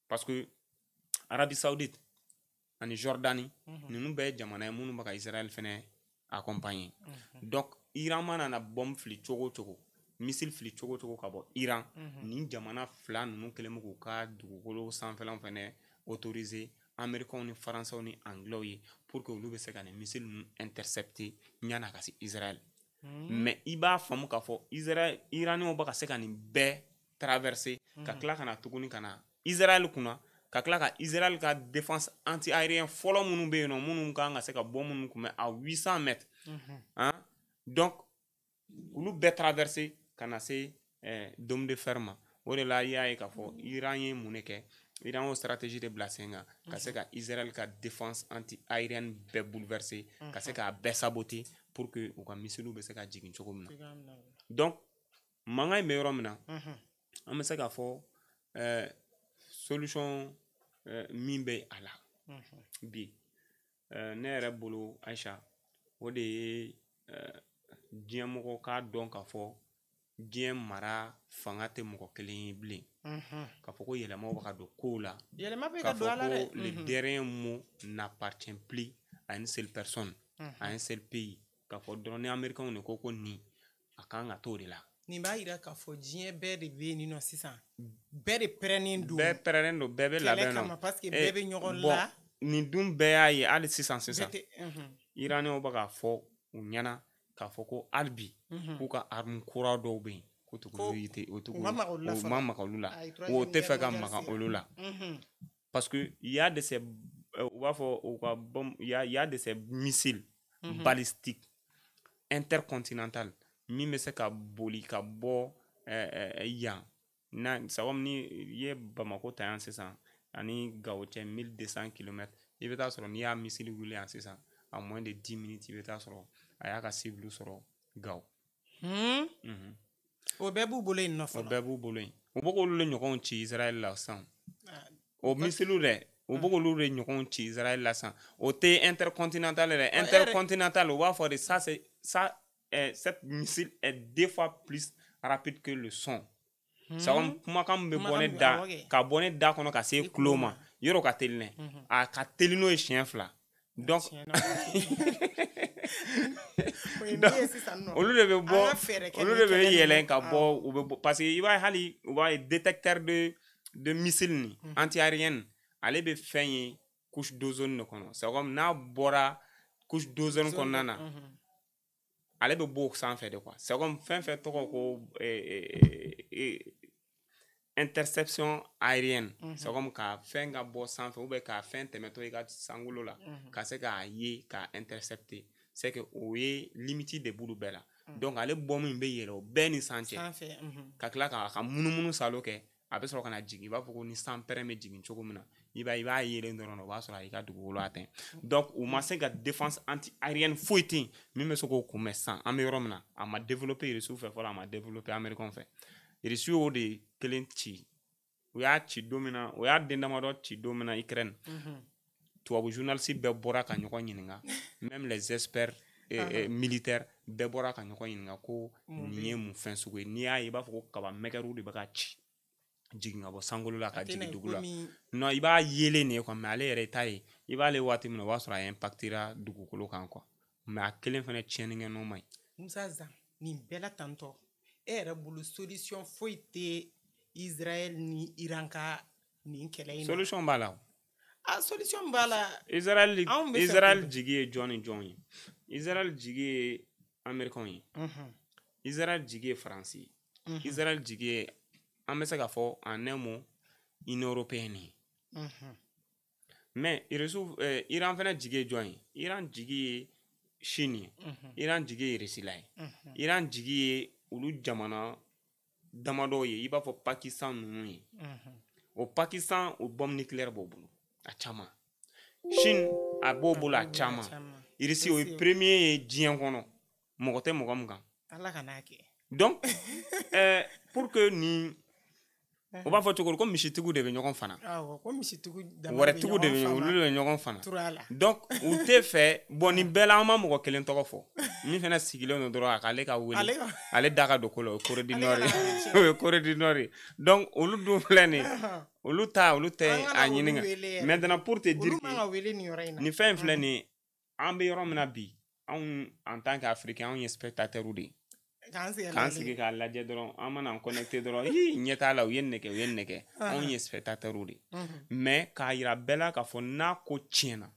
parce que Arabie Saoudite ani Jordanie ninnu bɛɛ ye jamana ye minnu bɛ ka Israël fɛnɛ accompagner donc Iran mana na bombe fili cogo cogo missile fili cogo cogo ka bɔ Iran ni jamana fila ninnu kelen bɛ k'u ka dugukolo sanfɛlaw fɛnɛ autoriser américains ni français ni anglais ye pour que olu bɛ se ka nin missile ninnu intercepter ɲani a ka se Israël mais i b'a faamu k'a fɔ Iraniens bɛ ka se ka nin bɛɛ traverser ka tila ka na tuguni ka na Israël kunna ka tila ka Israël ka défense anti-aérienne fɔlɔ minnu bɛ yen nɔ minnu kan ka se ka bɔ minnu kunbɛn à 800 mètres donc olu bɛɛ traverser ka na se dôme de fer ma o de la i y'a ye k'a fɔ Iran ye mun de kɛ Iran y'o stratégie de bila sen kan ka se ka Israël ka défense anti-aérienne bɛɛ bouleverser ka se k'a bɛɛ saboter pour que u ka missiles bɛ se ka jigin cogo min na donc mankan in bɛ yɔrɔ min na an bɛ se k'a fɔ solution min bɛ a la bi ne yɛrɛ bolo Aisha o de ye diɲɛ mɔgɔ k'a dɔn k'a fɔ diɲɛ mara fanga tɛ mɔgɔ kelen ye bilen k'a fɔ ko yɛlɛmaw bɛ ka don kow la k'a fɔ ko le dernier mot n'appartient plus à une seule personne à un seul pays k'a fɔ dɔrɔn ni américains de ko nin a kan ka t'o de la nin b'a yira k'a fɔ diɲɛ bɛɛ de bɛ yen nɔ sisan bɛɛ de pɛrɛnnen don bɛɛ bɛ labɛn na parce que bɛɛ bɛ ɲɔgɔn la nin dun bɛɛ y'a ye hali sisan iraniens bɛ k'a fɔ u ɲɛna k'a fɔ ko hali bi k'u ka arme kura dɔw bɛ yen u ma maga olu la o tɛ fɛ ka maga olu la parce que il y a de ces u b'a fɔ u ka il y a de ces missiles balistiques intercontinental min bɛ se ka boli ka bɔ yan c'est comme ni i ye Bamako ta yan sisan ani Gao cɛ 1200 km i bɛ taa sɔrɔ n'i y'a missile wuli yan sisan à moins de 10 minutes i bɛ taa sɔrɔ a y'a ka cible sɔrɔ Gao o bɛɛ b'u bolo yen nɔ fɔlɔ o bɛɛ b'u bolo yen u bɛ k'olu de ɲɔgɔnw ci Israël la sisan o missile dɛ u bɛ k'olu de ɲɔgɔnw ci Israël la sisan o tɛ intercontinental dɛ intercontinental u b'a fɔ de ça cette missile est 2 fois plus rapide que le son. C'est comme kumakan bɛ bɔ ne da ka bɔ ne da kɔnɔ ka se kulo ma yɔrɔ ka teli nɛ a ka teli n'o ye siɲɛ 2 donc olu de bɛ bɔ olu de bɛ yɛlɛn ka bɔ u bɛ bɔ parce que i b'a ye hali u b'a ye détecteur de missile ni anti-aérienne ale bɛ fɛn ye couche d'ozone de kɔnɔ c'est comme n'a bɔra couche d'ozone kɔnɔna na ale bɛ bɔ o sanfɛ de quoi c'est comme fɛn fɛn tɔgɔ ko interception aérienne c'est comme ka fɛn ka bɔ sanfɛ ou bien ka fɛn tɛmɛtɔ i ka sankolo la ka se k'a ye ka intercepter c'est que o ye limite de b'olu bɛɛ la donc ale bɔ min bɛ yɛlɛ o bɛɛ ni san cɛ ka tila k'a munumunu salo kɛ a bɛ sɔrɔ ka na jigin i b'a fɔ ko ni san pɛrɛn bɛ jigin cogo min na i b'a yelen dɔrɔn o b'a sɔrɔ a y'i ka dugukolo atteint donc u ma se ka défense anti-aérienne foyi tɛ yen min bɛ se k'o kunbɛn sisan an bɛ yɔrɔ min na a ma développer Rusiw fɛ fɔlɔ a ma développer américains fɛ Rusiw y'o de kelen ci u y'a ci don min na o y'a den damadɔ ci don min na Ukraine tubabu journaliste bɛɛ bɔra ka ɲɔgɔn ɲininka même les experts militaires bɛɛ bɔra ka ɲɔgɔn ɲininka ko nin ye mun fɛn sugu ye n'i y'a ye i b'a fɔ ko kaba mɛgɛriw de bɛ ka ci jigin ka bɔ sankolo la ka jigin dugu la non i b'a yelen de ye quoi mais ale yɛrɛ ta ye i b'ale waati min na o b'a sɔrɔ a impactera dugukolo kan quoi mais a kelen fana tiɲɛnikɛ n'o ma ɲi Musa Zan nin bɛɛ la tantɔ e yɛrɛ bolo solution foyi tɛ Israël ni Iran ka nin kɛlɛ in solution b'a la solution b'a la Israël jigi ye jɔn ni jɔn ye Israël jigi ye américain ye Israël jigi ye faransi ye Israël jigi ye an bɛ se k'a fɔ en un mot Union européenne ye mais Iran fana jigi ye jɔn ye Iran jigi ye Chine ye Iran jigi ye Rusila ye Iran jigi ye olu jamana damadɔ ye i b'a fɔ Pakistan ninnu ye o Pakistan o bombe nucléaire b'o bolo a caman Chine a b'o bolo a caman Russie o ye premier ye diɲɛ kɔnɔ mɔgɔ tɛ mɔgɔ min kan Ala ka n'a kɛ donc pour que nin o b'a fɔ cogo di ko misitigiw de bɛ ɲɔgɔn fana wɛrɛtigiw de bɛ olu de bɛ ɲɔgɔn fana donc u tɛ fɛ bon nin bɛɛ la an ma mɔgɔ kelen tɔgɔ fɔ min fana sigilen don dɔrɔn a k'ale ka wele ale da ka don ko la o ye Corée du Nord ye o ye Corée du Nord ye donc olu dun filɛ nin ye olu tɛ a ɲininka maintenant pour te dire que nin fɛn in filɛ nin ye an bɛ yɔrɔ min na bi anw en tant qu'Africain anw ye spectateurs de ye k'an sigi k'a lajɛ dɔrɔn an mana connecté dɔrɔn ɲɛ t'a la u ye nin kɛ u ye nin kɛ anw ye spectateurs de mais k'a yira bɛɛ la k'a fɔ n'a ko tiɲɛna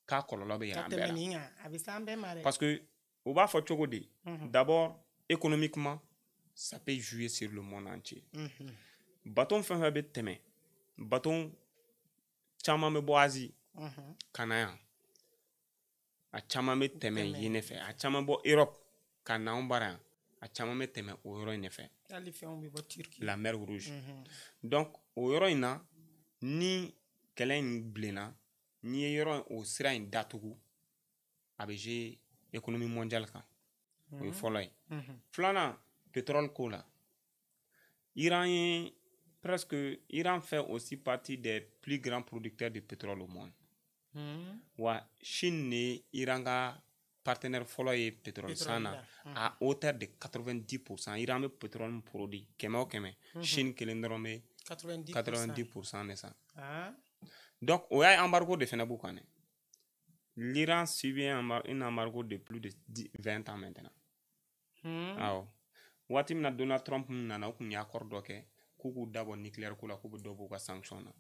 k'a kɔlɔlɔ bɛ yira an bɛɛ la parce que u b'a fɔ cogo di d'abord économiquement ça peut jouer sur le monde entier bateau fɛn fɛn bɛ tɛmɛ bateau caman bɛ bɔ Asie ka na yan a caman bɛ tɛmɛ yen ne fɛ a caman bɔ Europe ka na anw bara yan a caman bɛ tɛmɛ o yɔrɔ in de fɛ la mer rouge donc o yɔrɔ in na ni kɛlɛ in bilenna n'i ye yɔrɔ o sira in datugu a bɛ jouer économie mondiale kan o ye fɔlɔ ye filanan pétrole ko la Iran fait aussi partie des plus grands producteurs de pétrole au monde wa Chine ni Iran ka partenaire fɔlɔ ye pétrole san na à hauteur de 90%. Iran bɛ pétrole produit kɛmɛ o kɛmɛ, Chine kelen dɔrɔn bɛ 90% de san. Donc o y'a embargo de fɛnɛ b'u kan dɛ. L'Iran subit un embargo de plus de 20 ans maintenant. Awɔ. Waati min na Donald Trump nana o kun ye accord dɔ kɛ k'u k'u dabɔ nucléaire ko la k'u bɛ dɔ b'u ka sanction na.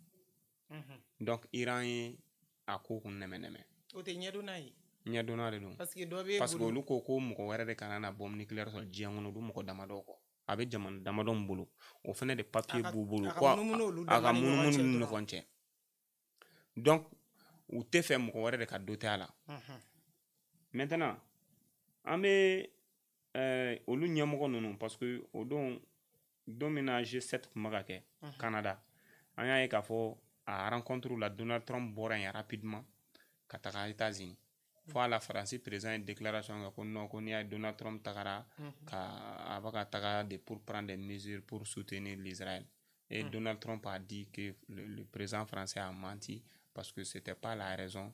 Donc Iran ye a ko kun nɛmɛ. O tɛ ɲɛdɔnna ye. Ɲɛdɔnna de don. Parce que olu ko ko mɔgɔ wɛrɛ de kana na bombe nucléaire sɔrɔ diɲɛ kɔnɔ olu mɔgɔ damadɔ kɔ. A bɛ jamana damadɔ min bolo o fɛnɛ de papier b'u bolo ko a ka munumunu ni ɲɔgɔn cɛ. Donc u tɛ fɛ mɔgɔ wɛrɛ de ka doter a la. Maintenant an bɛ olu ɲɛmɔgɔ ninnu parce que o don min na G7 kun bɛ ka kɛ Canada an y'a ye k'a fɔ a rencontre la Donald Trump bɔra yen rapidement ka taga États-Unis fo a la Faransi président ye déclaration kɛ ko non ko n'i y'a ye Donald Trump tagara a bɛ ka taga pour prendre des mesures pour soutenir l'Israël et Donald Trump a dit que le président français a menti parce que c'était pas la raison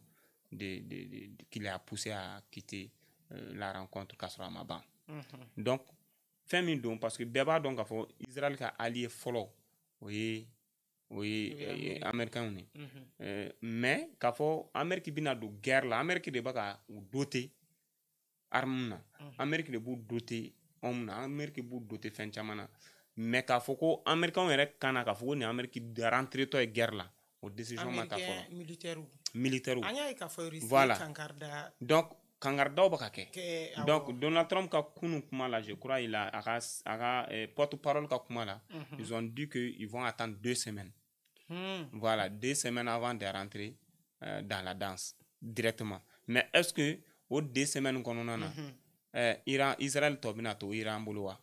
qui l'a poussé à quitter la rencontre k'a sɔrɔ a ma ban. Donc fɛn min don parce que bɛɛ b'a dɔn k'a fɔ Israël ka allié fɔlɔ o ye américains ni mais k'a fɔ Amérique bɛna don guerre la Amérique de bɛ ka u doter arme na Amérique de b'u doter homme na Amérique b'u doter fɛn caman na mais k'a fɔ ko américains yɛrɛ kan na k'a fɔ ko ni Amérique rentré tɔ ye guerre la o décision ma ta fɔlɔ militaire an y'a ye k'a fɔ voilà donc kangardaw bɛ ka kɛ donc Donald Trump ka kunu kuma la je crois il a porte-parole ka kuma la ils ont dit que ils vont attendre 2 semaines. Voilà, 2 semaines avant de rentrer dans la danse directement. Mais est-ce que aux 2 semaines qu'on en a Israël tobina to Iran bolo wa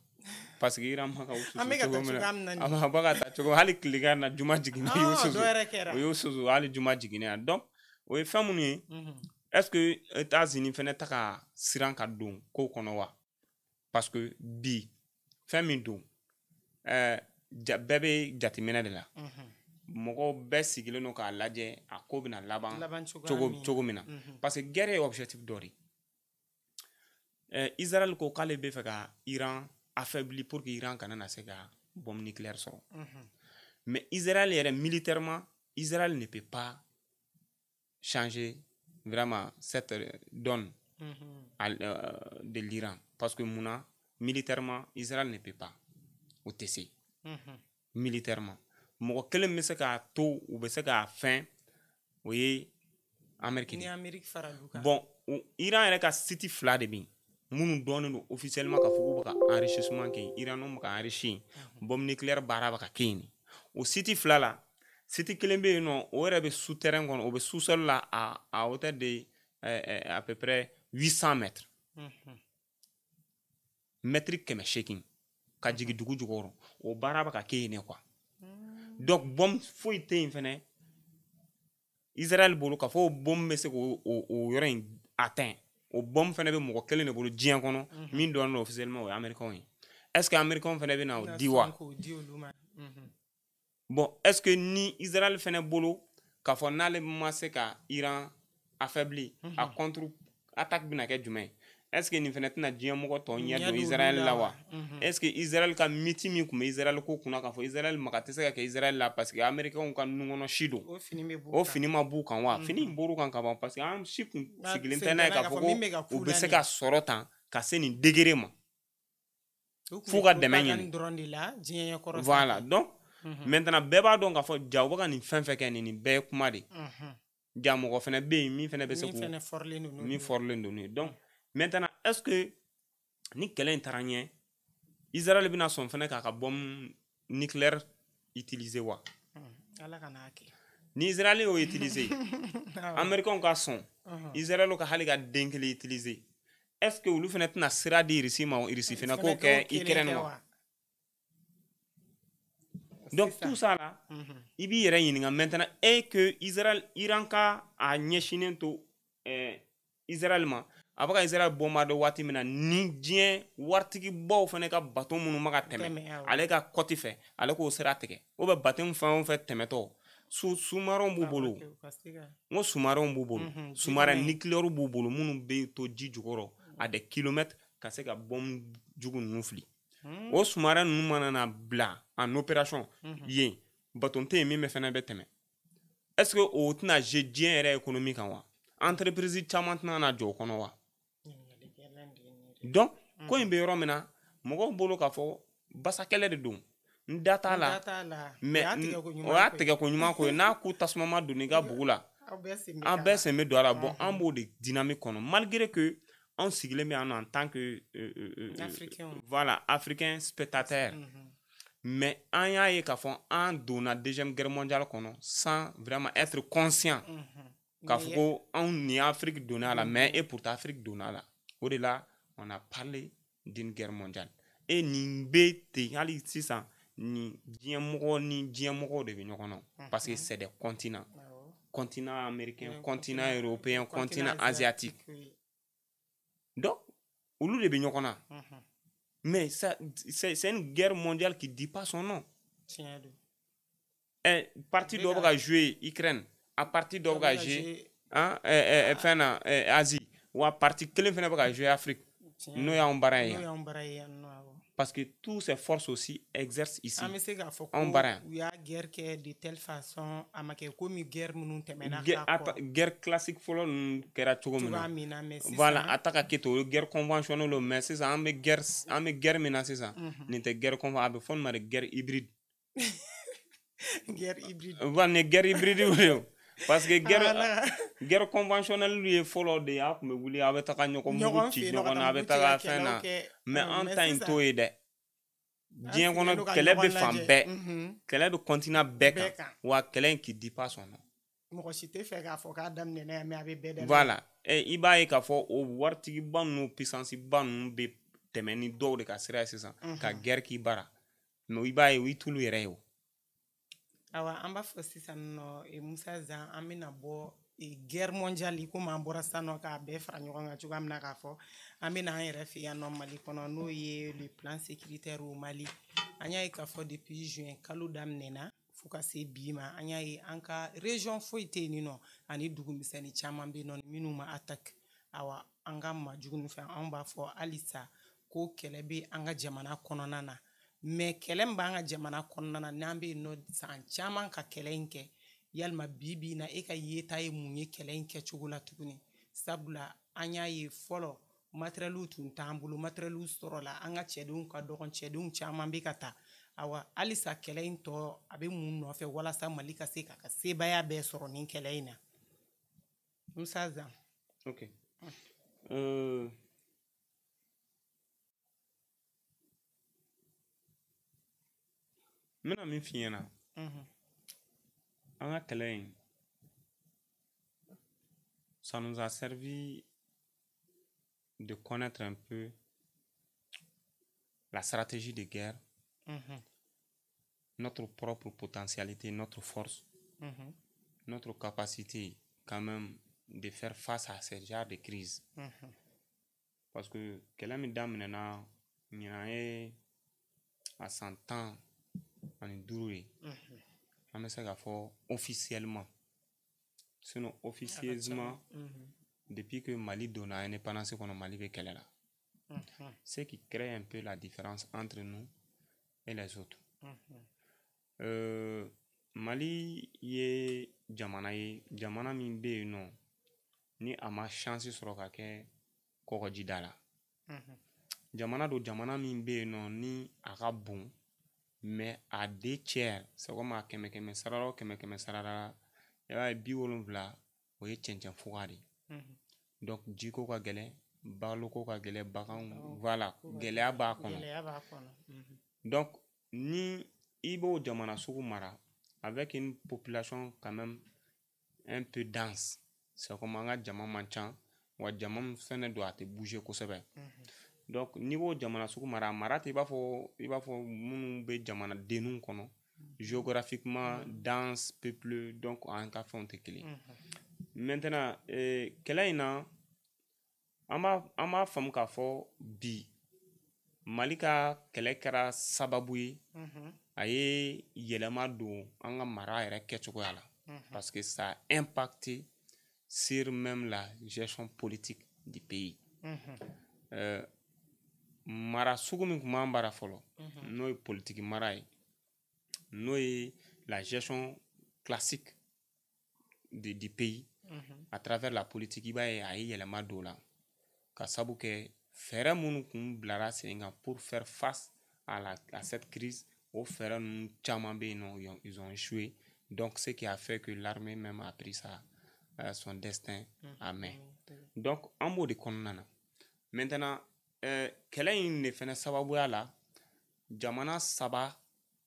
parce que Iran ma ka usu ama baga ta chogo hali kliga na juma jigini yusu hali juma jigini donc o ye fɛn minnu ye est-ce que États-Unis fɛnɛ ta ka siran ka don ko kɔnɔ wa parce que bi fɛn min don bɛɛ bɛ jateminɛ de la mɔgɔw bɛɛ sigilen don k'a lajɛ a ko bɛna laban cogo min na parce que guerre ye objectif dɔ de Israël ko k'ale bɛ fɛ ka Iran affaiblir pour que Iran kana na se ka bombe nucléaire sɔrɔ mais Israël yɛrɛ militairement Israël ne peut pas changer vraiment cette donne de l'Iran parce que munna militairement Israël ne peut pas o tɛ se militairement mɔgɔ kelen bɛ se k'a to u bɛ se k'a fɛn o ye Amérique de bon Iran yɛrɛ ka site 2 de bɛ yen minnu dɔnnen don officiellement k'a fɔ k'u bɛ ka enrichissement kɛ yen Iraniens bɛ ka enrichir bombe nucléaire baara bɛ ka kɛ yen o site 2 la site kelen bɛ yen nɔ o yɛrɛ bɛ souterrain kɔnɔ o bɛ sous-sol la à hauteur de à peu près 800 mètres mètre 800 ka jigin dugu jukɔrɔ o baara bɛ ka kɛ yen quoi donc bombe foyi tɛ yen fɛnɛ Israël bolo k'a fɔ o bombe bɛ se k'o yɔrɔ in atteint o bombe fɛnɛ bɛ mɔgɔ kelen de bolo diɲɛ kɔnɔ min dɔnnen don officiellement o ye américain ye est-ce que américain fɛnɛ bɛ na o di wa bon est-ce que ni Israël fɛnɛ bolo k'a fɔ n'ale ma se ka Iran affaiblir a contre attaque bɛna kɛ jumɛn est-ce que nin fɛnɛ tɛna diɲɛ mɔgɔ tɔ ɲɛ don Israël la wa est-ce que Israël ka miti min kun bɛ Israël ko kunna k'a fɔ Israël maka tɛ se ka kɛ Israël la parce que américains ka nukɔnɔ si don o fini ma b'u kan wa fini bɔr'u kan ka ban parce que an si kun sigilen tɛ n'a ye k'a fɔ ko u bɛ se ka sɔrɔ tan ka se nin degré ma f'u ka dɛmɛ ɲini voilà donc maintenant bɛɛ b'a dɔn k'a fɔ ja u bɛ ka nin fɛn fɛn kɛ nin bɛɛ ye kuma de ja mɔgɔ fɛnɛ bɛ yen min fɛnɛ bɛ se k'u min fɔrilen don n'u ye donc maintenant est-ce que ni kɛlɛ in taara ɲɛ Israël bɛna sɔn fɛnɛ k'a ka bombe nucléaire utiliser wa ni Israël y'o utiliser américains ka sɔn Israël ka hali ka den kelen utiliser est-ce que olu fɛnɛ tɛna sira di Russie ma Russie fɛnɛ k'o kɛ Ukraine wa donc tout ça là i b'i yɛrɛ ɲininka maintenant est que Iran ka a ɲɛsinnen to Israël ma a bɛ ka Israël bombardé waati min na ni diɲɛ waritigibaw fɛnɛ ka bateau minnu ma ka tɛmɛ ale ka côte fɛ ale k'o sira tigɛ ou bien bateau fɛn o fɛn tɛmɛtɔ sous-marin b'u bolo n ko sous-marin b'u bolo sous-marin nucléaire b'u bolo minnu bɛ to ji jukɔrɔ à des kilomètres ka se ka bombe jugu ninnu fili o sous-marin ninnu mana na bila en opération yen baton tɛ yen min fana bɛ tɛmɛ est ce que o tɛna je diɲɛ yɛrɛ économie kan wa entreprise caman tɛna na jɔ o kɔnɔ wa donc ko in bɛ yɔrɔ min na mɔgɔw bolo k'a fɔ basakɛlɛ de don n da t'a la mais o y'a tigɛko ɲuman ko ye n'a ko tasuma ma don i ka bugu la an bɛɛ sen bɛ don a la bon an b'o de dynamique kɔnɔ malgré que anw sigilen bɛ yan nɔ en tant que voilà africain spectateur mais an y'a ye k'a fɔ an donna deuxième guerre mondiale kɔnɔ sans vraiment être conscient k'a fɔ ko anw ni Afrique donna a la mais et pourtant Afrique donna a la o de la on a parlé d'une guerre mondiale et nin bɛ ten hali sisan ni diɲɛmɔgɔw de bɛ ɲɔgɔn na parce que c'est des continents continent américain continent européen continent asiatique donc olu de bɛ ɲɔgɔn na mais ça c'est une guerre mondiale qui dit pas son nom parti dɔ bɛ ka jouer Ukraine a parti dɔ bɛ ka jouer fɛn na Asie wa parti kelen fana bɛ ka jouer Afrique n'o y'anw bara ye yan parce que tous ces forces aussi exercent ici anw bara yan u y'a guerre kɛ de telle façon a ma kɛ komi guerre minnu tɛmɛna guerre classique fɔlɔ ninnu kɛra cogo min na voilà a ta ka kɛ ten o ye guerre conventionnelle mais sisan an bɛ guerre min na sisan nin tɛ guerre a bɛ fɔ nin ma de guerre hybride guerre hybride voilà nin guerre hybride de parce que guerre conventionnelle ye fɔlɔ de ye a tun bɛ wuli a bɛ taga ɲɔgɔn mugu ci ɲɔgɔn na a bɛ taga fɛn na mais an ta in t'o ye dɛ diɲɛ kɔnɔ kɛlɛ bɛ fan bɛɛ kɛlɛ bɛ continent bɛɛ kan wa kɛlɛ in qui dit pas son nom mɔgɔ si tɛ fɛ k'a fɔ k'a daminɛna yan mais a bɛ bɛɛ daminɛ voilà i b'a ye k'a fɔ o waritigiba ninnu puissance ba ninnu bɛ tɛmɛ ni dɔw de ka sira ye sisan ka guerre k'i bara mais i b'a ye o y'i tulu yɛrɛ ye o awa an b'a fɔ sisan nɔ Musa Zan an bɛna bɔ guerre mondiale komi an bɔra sisan nɔ k'a bɛɛ fara ɲɔgɔn kan cogoya min na k'a fɔ an bɛna an yɛrɛ fɛ yan nɔ Mali kɔnɔ n'o ye le plan sécuritaire au Mali an y'a ye k'a fɔ depuis juin kalo daminɛna fo ka se bi ma an y'a ye an ka région foyi tɛ yen nɔ ani dugumisɛnnin caman bɛ yen nɔ minnu ma attaque awa an ka majugu nin fɛ anw b'a fɔ halisa ko kɛlɛ bɛ an ka jamana kɔnɔna na mais kɛlɛ min b'an ka jamana kɔnɔna na n'an bɛ yen nɔ san caman ka kɛlɛ in kɛ yalima bi na e ka yeta ye mun ye kɛlɛ in kɛcogo la tuguni sabula an y'a ye fɔlɔ matériel tun t'an bolo matériel sɔrɔla an ka cɛdenw ka dɔgɔn cɛdenw caman bɛ ka taa awa halisa kɛlɛ in tɔ a bɛ mun nɔfɛ walasa Mali ka se k'a ka sebaya bɛɛ sɔrɔ nin kɛlɛ in na Musa Zan ok n bɛna min f'i ɲɛna an ka kɛlɛ in ça nous a servi de connaître un peu la stratégie de guerre, notre propre potentialité, notre force, notre capacité quand même de faire face à ce genre de crise. Parce que kɛlɛ min daminɛna ɲinan ye a san 15 ye an bɛ se k'a fɔ officiellement sinon officieusement depuis que Mali donna indépendance kɔnɔ Mali bɛ kɛlɛ la ce qui crée un peu la différence entre nous et les autres Mali ye jamana min bɛ yen nɔ ni a ma chance sɔrɔ ka kɛ kɔgɔjida la jamana do jamana min bɛ yen nɔ ni a ka bon mais à 2/3 c'est comme a 100 sarala o 100 sarala i b'a ye 70 o ye cɛncɛn fuga de donc jiko ka gɛlɛn baloko ka gɛlɛn baganw voilà gɛlɛya b'a kɔnɔ donc ni i b'o jamana sugu mara avec une population quand même un peu dense c'est comme an ka jama man ca wa jama min fɛnɛ don a tɛ bouger kosɛbɛ donc n'i b'o jamana sugu mara mara tɛ i b'a fɔ minnu bɛ jamana denninw kɔnɔ géographiquement dense peupleux donc an ka fɛnw tɛ kelen maintenant kɛlɛ in na an b'a faamu k'a fɔ bi Mali ka kɛlɛ kɛra sababu ye a ye yɛlɛma don an ka mara yɛrɛ kɛcogoya la parce que ça a impacté sur même la gestion politique du pays. Mara sugu min kun b'an bara fɔlɔ n'o ye politique mara ye n'o ye la gestion classique du pays à travers la politique i b'a ye a ye yɛlɛma don la ka sabu kɛ fɛɛrɛ minnu kun bilara sen kan pour faire face à cette crise o fɛɛrɛ ninnu caman bɛ yen nɔ ils ont échoué donc ce qui a fait que l'armée même a pris son destin à main donc an b'o de kɔnɔna na maintenant kɛlɛ in de fɛnɛ sababuya la jamana saba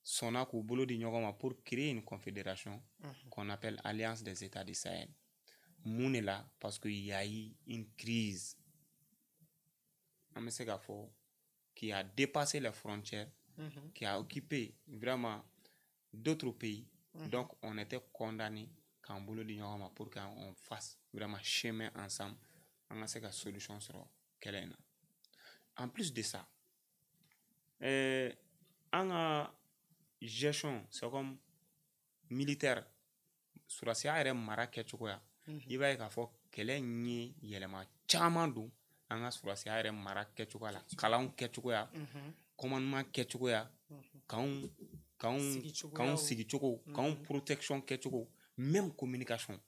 sɔnna k'u bolo di ɲɔgɔn ma pour créer une confédération qu'on appelle Alliance des États du Sahel. Mun de la parce que y a eu une crise an bɛ se k'a fɔ qui a dépassé les frontières, qui a occupé vraiment d'autres pays. Donc on était condamné k'an bolo di ɲɔgɔn ma pour qu'on fasse vraiment chemin ensemble an ka se ka solution sɔrɔ kɛlɛ in na. En plus de ça, an ka gestion c'est comme militaire surasiya yɛrɛ mara kɛcogoya i b'a ye k'a fɔ kɛlɛ in ye yɛlɛma caman don an ka surasiya yɛrɛ mara kɛcogoya la kalanw kɛcogoya commandement kɛcogoya k'anw sigicogo k'anw protection kɛcogo même communication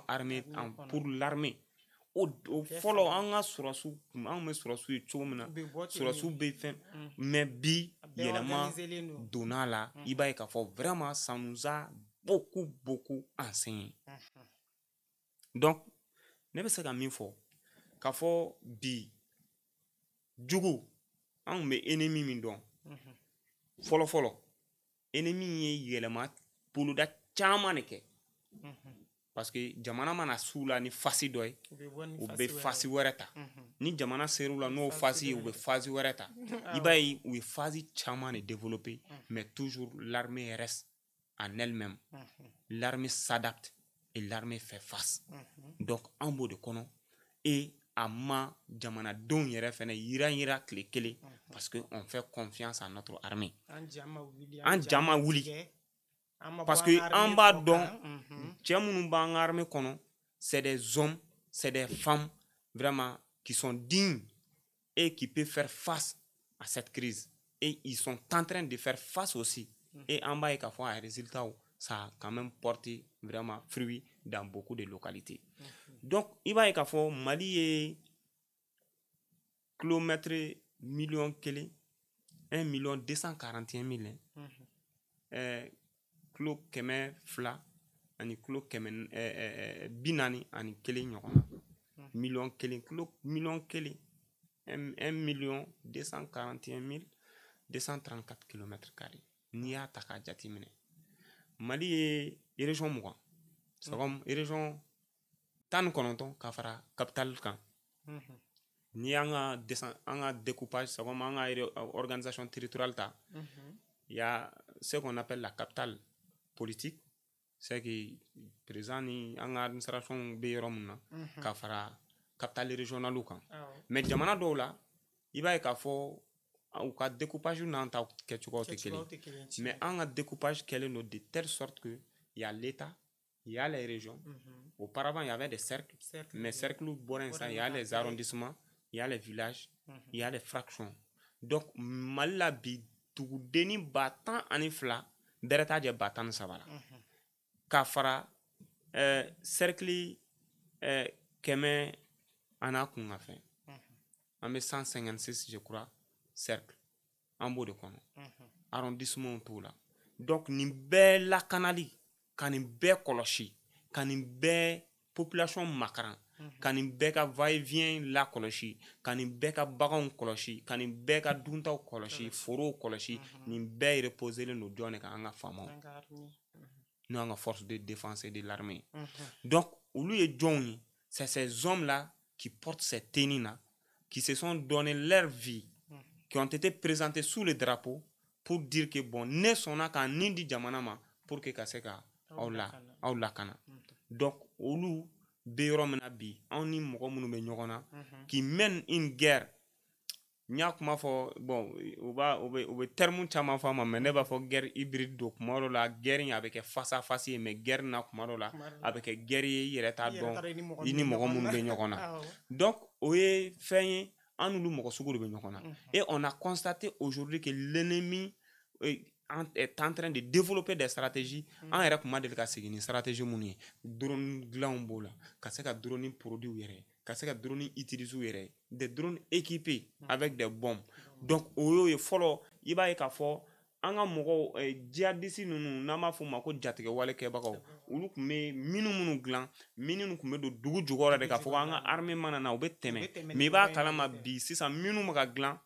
armée pour l'armée o fɔlɔ an ka surasiw anw bɛ surasiw ye cogo min na surasiw bɛ fɛn mais bi yɛlɛma donna la i b'a ye k'a fɔ vraiment ça nous a beaucoup enseigné donc ne bɛ se ka min fɔ k'a fɔ bi jugu anw bɛ ennemi min dɔn fɔlɔ ennemi ye yɛlɛma boloda caman de kɛ parce que jamana mana s'u la ni fasi dɔ ye u bɛ fasi wɛrɛ ta ni jamana ser'u la n'o fasi ye u bɛ fasi wɛrɛ ta i b'a ye u ye fasi caman de développer mais toujours l'armée reste en elle-même l'armée s'adapte et l'armée fait face donc an b'o de kɔnɔ et a ma jamanadenw yɛrɛ fɛnɛ yira tile kelen parce que on fait confiance à notre armée an jama wuli parce que an b'a dɔn cɛ minnu b'an ka armée kɔnɔ c'est des hommes c'est des femmes vraiment qui sont dignes et qui peuvent faire face à cette crise et ils sont en train de faire face aussi et an b'a ye k'a fɔ a résultat ça a quand même porté vraiment fruit dans beaucoup de localités donc i b'a ye k'a fɔ Mali ye kilomètre million kelen 1,241,000 kilo kɛmɛ fila ani kilo kɛmɛ 41 ɲɔgɔn na million kelen kilo million kelen 1,241,234 km² n'i y'a ta k'a jateminɛ Mali ye région 20 c'est comme région 19 ka fara capitale kan ni an ka découpage c'est comme an ka organisation territoriale ta il y a ce qu'on appelle la capitale politique c'est que président ni an ka administration bɛ yɔrɔ min na ka fara capitale régionale kan mais jamana dɔw la i b'a ye k'a fɔ u ka découpage n'an ta kɛcogow tɛ kelen mais an ka découpage kɛlen don de telle sorte que il y a l'État il y a les régions auparavant il y avait des cercles mais cercles bɔra yen sisan il y a les arrondissements il y a les villages il y a les fractions donc Mali la bi dugudenni 12,000 bɛrɛ t'a jɛ 13 la k'a fara cercle kɛmɛ an'a kun ka fɛn an bɛ 156 je crois cercle an b'o de kɔnɔ arrondissement t'o la donc nin bɛɛ lakanali ka nin bɛɛ kɔlɔsi ka nin bɛɛ population makaran ka nin bɛɛ ka va-et-vient lakɔlɔsi ka nin bɛɛ ka baganw kɔlɔsi ka nin bɛɛ ka duntaw kɔlɔsi forow kɔlɔsi nin bɛɛ reposelen don jɔn de kan an ka faamaw n'o an ka force de défense et de l'armée donc olu ye jɔnw ye c'est ces hommes là qui portent ces tenues là qui se sont donné leur vie qui ont été présentés sous le drapeau pour dire que bon ne sɔnna ka nin di jamana ma pour que ka se ka aw lakana donc olu bɛ yɔrɔ min na bi anw ni mɔgɔ minnu bɛ ɲɔgɔn na qui mène une guerre nya kuma fɔ bon u bɛ terme caman fɔ a ma mais ne b'a fɔ guerre hybride do kuma dɔ la guerre in a bɛ kɛ face à face ye mais guerre na kuma dɔ la a bɛ kɛ guerre ye i yɛrɛ t'a dɔn i ni mɔgɔ minnu bɛ ɲɔgɔn na donc o ye fɛn ye an n'olu mɔgɔ sugu de bɛ ɲɔgɔn na et on a constaté aujourd'hui que l'ennemi est en train de développer des stratégies an yɛrɛ kuma deli ka segin ni stratégie minnu ye drone dilanw b'o la ka se ka drone produit yɛrɛ ka se ka drone utiliser yɛrɛ des drones équipés avec des bombes donc o y'o ye fɔlɔ i b'a ye k'a fɔ an ka mɔgɔw djihadistes ninnu n'an b'a fɔ o ma ko jatigɛ wale kɛbagaw olu tun bɛ minnu dilan minnu tun bɛ don dugu jukɔrɔ de k'a fɔ ko an ka armée mana na u bɛ tɛmɛ mais i b'a kalama bi sisan minnu bɛ ka dilan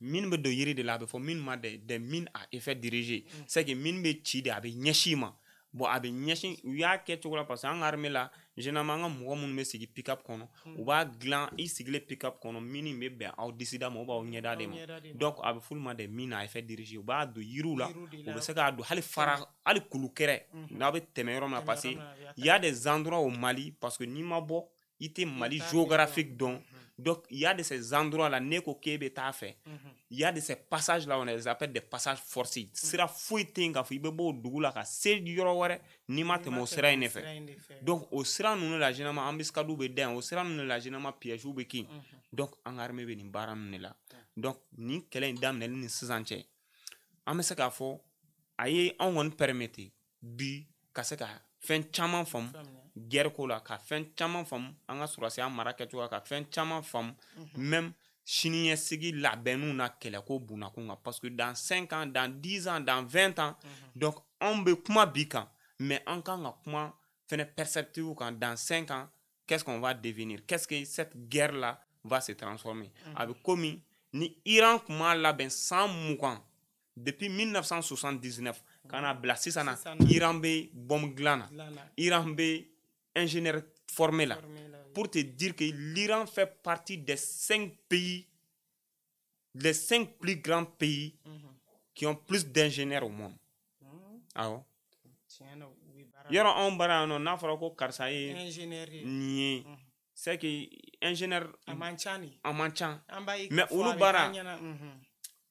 mine bɛ don yiri de la a bɛ fɔ mine ma des mines à effet dirigé c'est que mine bɛ ci de a bɛ ɲɛsin ma bon a bɛ ɲɛsin u y'a kɛ cogo la parce que an ka armée la généralement an ka mɔgɔ minnu bɛ sigi pick-up kɔnɔ u b'a dilan i sigilen pick-up kɔnɔ mine in bɛ bɛn aw disida ma ou b'aw ɲɛda de ma donc a bɛ f'olu ma des mines à effet dirigé u b'a don yiriw la u bɛ se k'a don hali kulukɛrɛ n'a bɛ tɛmɛ yɔrɔ min na parce que il y a des endroits au Mali parce que n'i ma bɔ i tɛ Mali géographique dɔn donc il y a de ces endroits là ne ko k'e bɛ taa fɛ il y a de ces passages là on les appelle des passages forcés sira foyi tɛ yen k'a fɔ i bɛ bɔ o dugu la ka se yɔrɔ wɛrɛ n'i ma tɛmɛ o sira in de fɛ donc o sira ninnu la généralement embuscades bɛ da yen o sira ninnu la généralement pièges bɛ kɛ yen donc an ka armée bɛ nin baara ninnu de la donc nin kɛlɛ in daminɛli ni sisan cɛ an bɛ se k'a fɔ a ye anw kɔni permettre bi ka se ka fɛn caman faamu guerre ko la ka fɛn caman faamu an ka sɔrɔsiya mara kɛcogo ka fɛn caman faamu même siniɲɛsigi labɛnniw na kɛlɛko bunakun kan parce que dans 5 ans dans 10 ans dans 20 ans donc anw bɛ kuma bi kan mais an kan ka kuma fɛnɛ perspective kan dans 5 ans qu'est-ce qu'on va devenir qu'est-ce que cette guerre là va se transformer a bɛ komi ni Iran kun m'a labɛn san 20 depuis 1979 kana bila sisan na Iran bɛ bombe dilan na Iran bɛ ingénieur formé là pour te dire que l'Iran fait partie des 5 pays les 5 plus grands pays qui ont plus d'ingénieurs au monde awɔ yɔrɔ anw bara yan nɔ n'a fɔra ko karisa ye nin ye c'est que ingénieur a man ca mais olu bara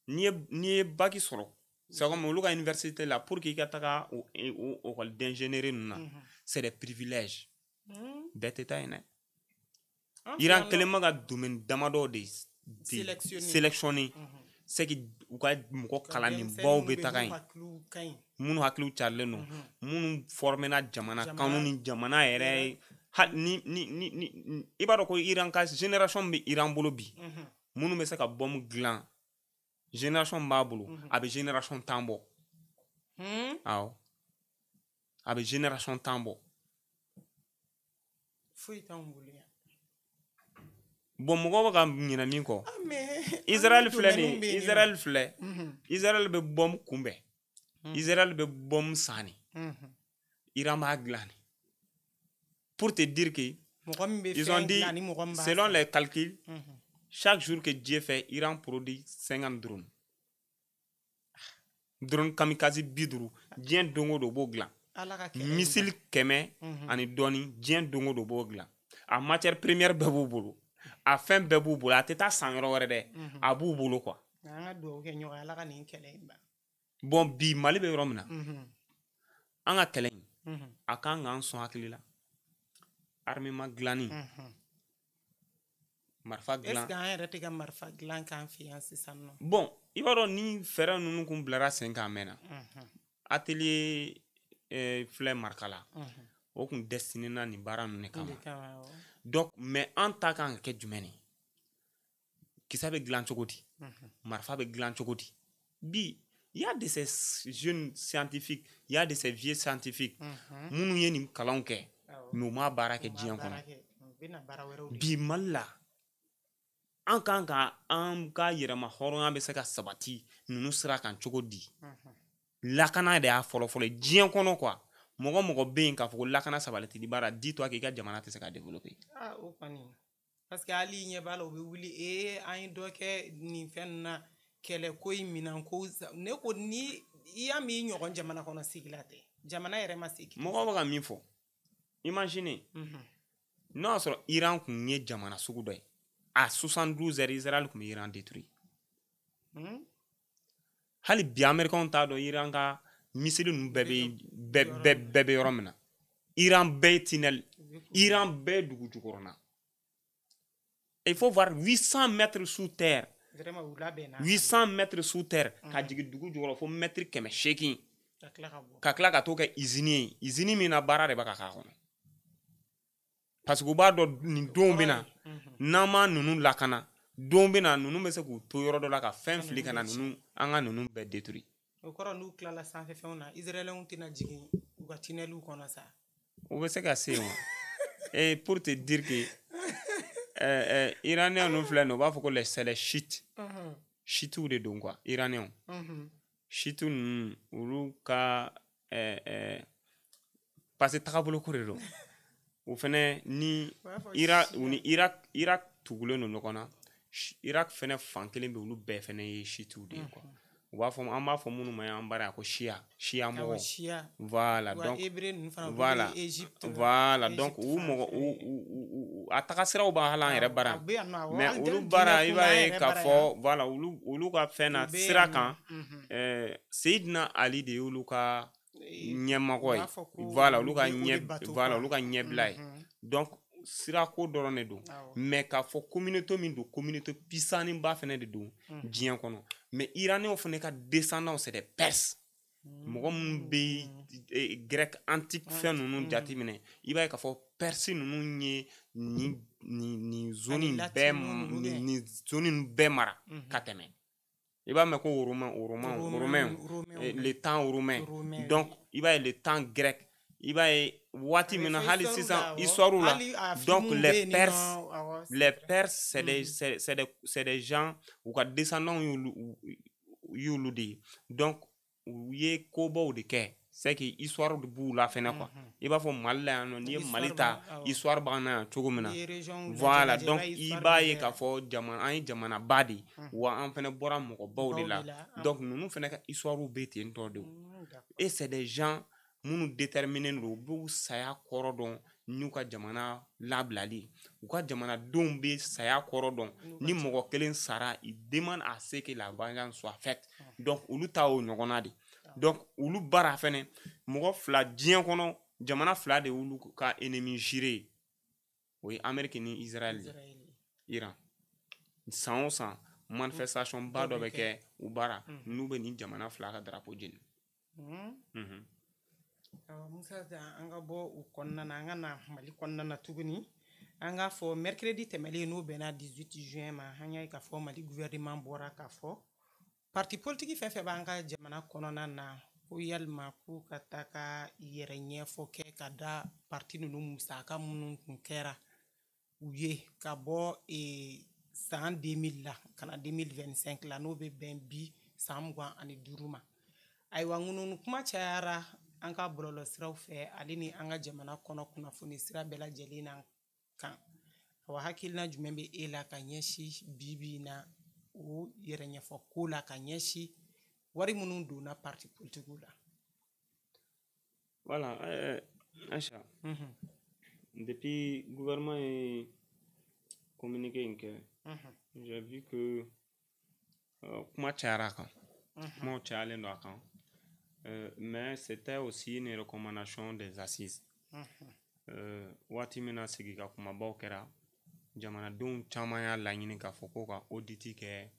n'i ye bac sɔrɔ c'est comme olu ka université la pour que i ka taga o école d'ingénierie ninnu na c'est des privilèges bɛɛ tɛ taa yen dɛ Iran kelen ma ka domaine damadɔ de sélectionné c'est que u ka mɔgɔ kalanenbaw bɛ taga yen minnu hakiliw carilen don minnu formena jamana kanu ni jamana yɛrɛ ni i b'a dɔn ko Iran ka génération bɛ Iran bolo bi minnu bɛ se ka bombe dilan génération b'a bolo a bɛ génération 10 bɔ awɔ a bɛ génération 10 bɔ bon mɔgɔ bɛ ka ɲinɛ min kɔ Israël filɛ nin ye Israël bɛ bombe kunbɛn Israël bɛ bombe sanni Iran b'a dilan pour te dire que ils ont dit selon les calculs chaque jour que Dieu fait Iran produit 50 drones drone kamikaze 50 diɲɛ don o don o b'o dilan missile 100 ani dɔɔni diɲɛ don o don o b'o dilan a matière première bɛɛ b'u bolo a fɛn bɛɛ b'u bolo a tɛ taa san yɔrɔ wɛrɛ dɛ a b'u bolo quoi bon bi Mali bɛ yɔrɔ min na an ka kɛlɛ in a kan k'an sɔn hakili la armement dilanni marifa dilan est-ce que an yɛrɛ tɛ ka marifa dilan k'an fɛ yan sisan nɔ bon i b'a dɔn ni fɛɛrɛ ninnu kun bilara sen kan mɛnna atelier filɛ Marikala o kun destiné na nin baara ninnu de kama donc mais an ta kan ka kɛ jumɛn ye kisɛ bɛ dilan cogo di marifa bɛ dilan cogo di bi il y a de ces jeunes scientifiques il y a de ces vieux scientifiques minnu ye nin kalanw kɛ mais u ma baara kɛ diɲɛ kɔnɔ bi Mali la an kan ka an ka yɛrɛma hɔrɔnya bɛ se ka sabati ninnu sira kan cogo di lakana de y'a fɔlɔ-fɔlɔ diɲɛ kɔnɔ quoi mɔgɔ mɔgɔ bɛ yen k'a fɔ ko lakana sabatili baara dis-toi k'i ka jamana tɛ se ka développer o kɔni parce que hali ɲɛ b'a la u bɛ wuli an ye dɔ kɛ nin fɛn ninnu na kɛlɛ ko in minan ko ne ko ni i y'a min ɲɔgɔn jamana kɔnɔ sigila tɛ jamana yɛrɛ ma sigi mɔgɔ bɛ ka min fɔ imagine n'o y'a sɔrɔ Iran kun ye jamana sugu dɔ ye à 72 heures Israël kun bɛ Iran détruit hali bi américain t'a dɔn Iran ka missile nu bɛɛ bɛ yɔrɔ min na Iran bɛɛ tunnel Iran bɛɛ dugu jukɔrɔna. Il faut voir 800 mètres sous terre. 800 mètres sous terre ka jigin dugu jukɔrɔ fo mètre 800 ka tila ka t'o kɛ usine ye usine min na baara de bɛ ka k'a kɔnɔ parce que u b'a dɔn nin don bɛ na n'an ma ninnu lakana don bɛ na ninnu bɛ se k'u to yɔrɔ dɔ la ka fɛn fili ka na ninnu an ka ninnu bɛɛ détruire. O kɔrɔ n'u tilala sanfɛfɛnw na Israëlens tɛna jigin u ka tunneliw kɔnɔ sa. U bɛ se ka se yen et pour te dire que Iranien nous filɛ nin u b'a fɔ ko c'est les chiites chiites de don quoi Iranien chiites ninnu olu ka parce que tagabolo ko de don o fɛnɛ ni Irak tugulen don ɲɔgɔn na Irak fɛnɛ fan kelen bɛ olu bɛɛ fɛnɛ ye chiites de ye quoi. An b'a fɔ minnu ma an bara ko Shia mɔgɔ voilà donc voilà donc u mɔgɔ a taga siraw b'a hala an yɛrɛ bara mais olu bara i b'a ye k'a fɔ voilà olu ka fɛn na sira kan Seydina Ali de y'olu ka ɲɛmɔgɔ ye voilà olu ka ɲɛbila ye donc sira ko dɔrɔn de don mais k'a fɔ communauté min don communauté puissanniba fɛnɛ de don diɲɛ kɔnɔ mais Iraniens fɛnɛ ka descendants c'est des Perses mɔgɔ minnu bɛ grec antique fɛn ninnu jateminɛ i b'a ye k'a fɔ Perse ninnu ye nin zone in bɛɛ mara ka tɛmɛ i b'a mɛn ko romain le temps romain donc i b'a ye le temps grec i b'a ye waati min na hali sisan histoire la donc les Perses c'est des gens u ka descendants y'olu de ye donc u ye kobaw de kɛ c'est que histoire de b'u la fɛnɛ quoi i b'a fɔ Mali la yan nɔ n'i ye Mali ta histoire b'an na yan cogo min na voilà donc i b'a ye k'a fɔ an ye jamanaba de wa an fɛnɛ bɔra mɔgɔbaw de la donc ninnu fɛnɛ ka histoire bɛ ten tɔ de et c'est des gens minnu déterminés don u b'u saya kɔrɔ dɔn n'u ka jamana labilali u ka jamanadenw bɛ saya kɔrɔ dɔn ni mɔgɔ kelen sara il demande à ce que la vengeance soit faite donc olu ta o ɲɔgɔnna de donc olu bara fɛnɛ mɔgɔ fila diɲɛ kɔnɔ jamana fila de olu ka ennemi juré o ye Amérique ni Israël Iran san o san manifestation ba dɔ bɛ kɛ u bara n'u bɛ nin jamana fila ka drapeau jeni. Musa an ka bɔ u kɔnɔna na an ka na Mali kɔnɔna na tuguni an k'a fɔ mercredi tɛmɛlen n'o bɛnna 18 juin ma an y'a ye k'a fɔ Mali gouvernement bɔra k'a fɔ parti politique fɛn fɛn b'an ka jamana kɔnɔna na ko yalima k'u ka taa ka yɛrɛ ɲɛfɔ kɛ ka da parti ninnu musaka minnu kun kɛra u ye ka bɔ san 2000 la ka na 2025 la n'o bɛ bɛn bi san 25 ma ayiwa ŋununu kuma cayara an ka bɔlɔlɔ siraw fɛ ale ni an ka jamana kɔnɔ kunnafoni sira bɛɛ lajɛlen na kan wa hakilina jumɛn bɛ e la ka ɲɛsin bibi na o yɛrɛ ɲɛfɔ ko la ka ɲɛsin wari minnu donna parti politique la. Voilà Aïcha depuis gouvernement est communiqué in kɛ j'ai vu que kuma cayara a kan kumaw cayalen don a kan mais c'était aussi une recommandation des assises waati min na sigi ka kumabaw kɛra jamanadenw caman y'a laɲini k'a fɔ ko ka audit kɛ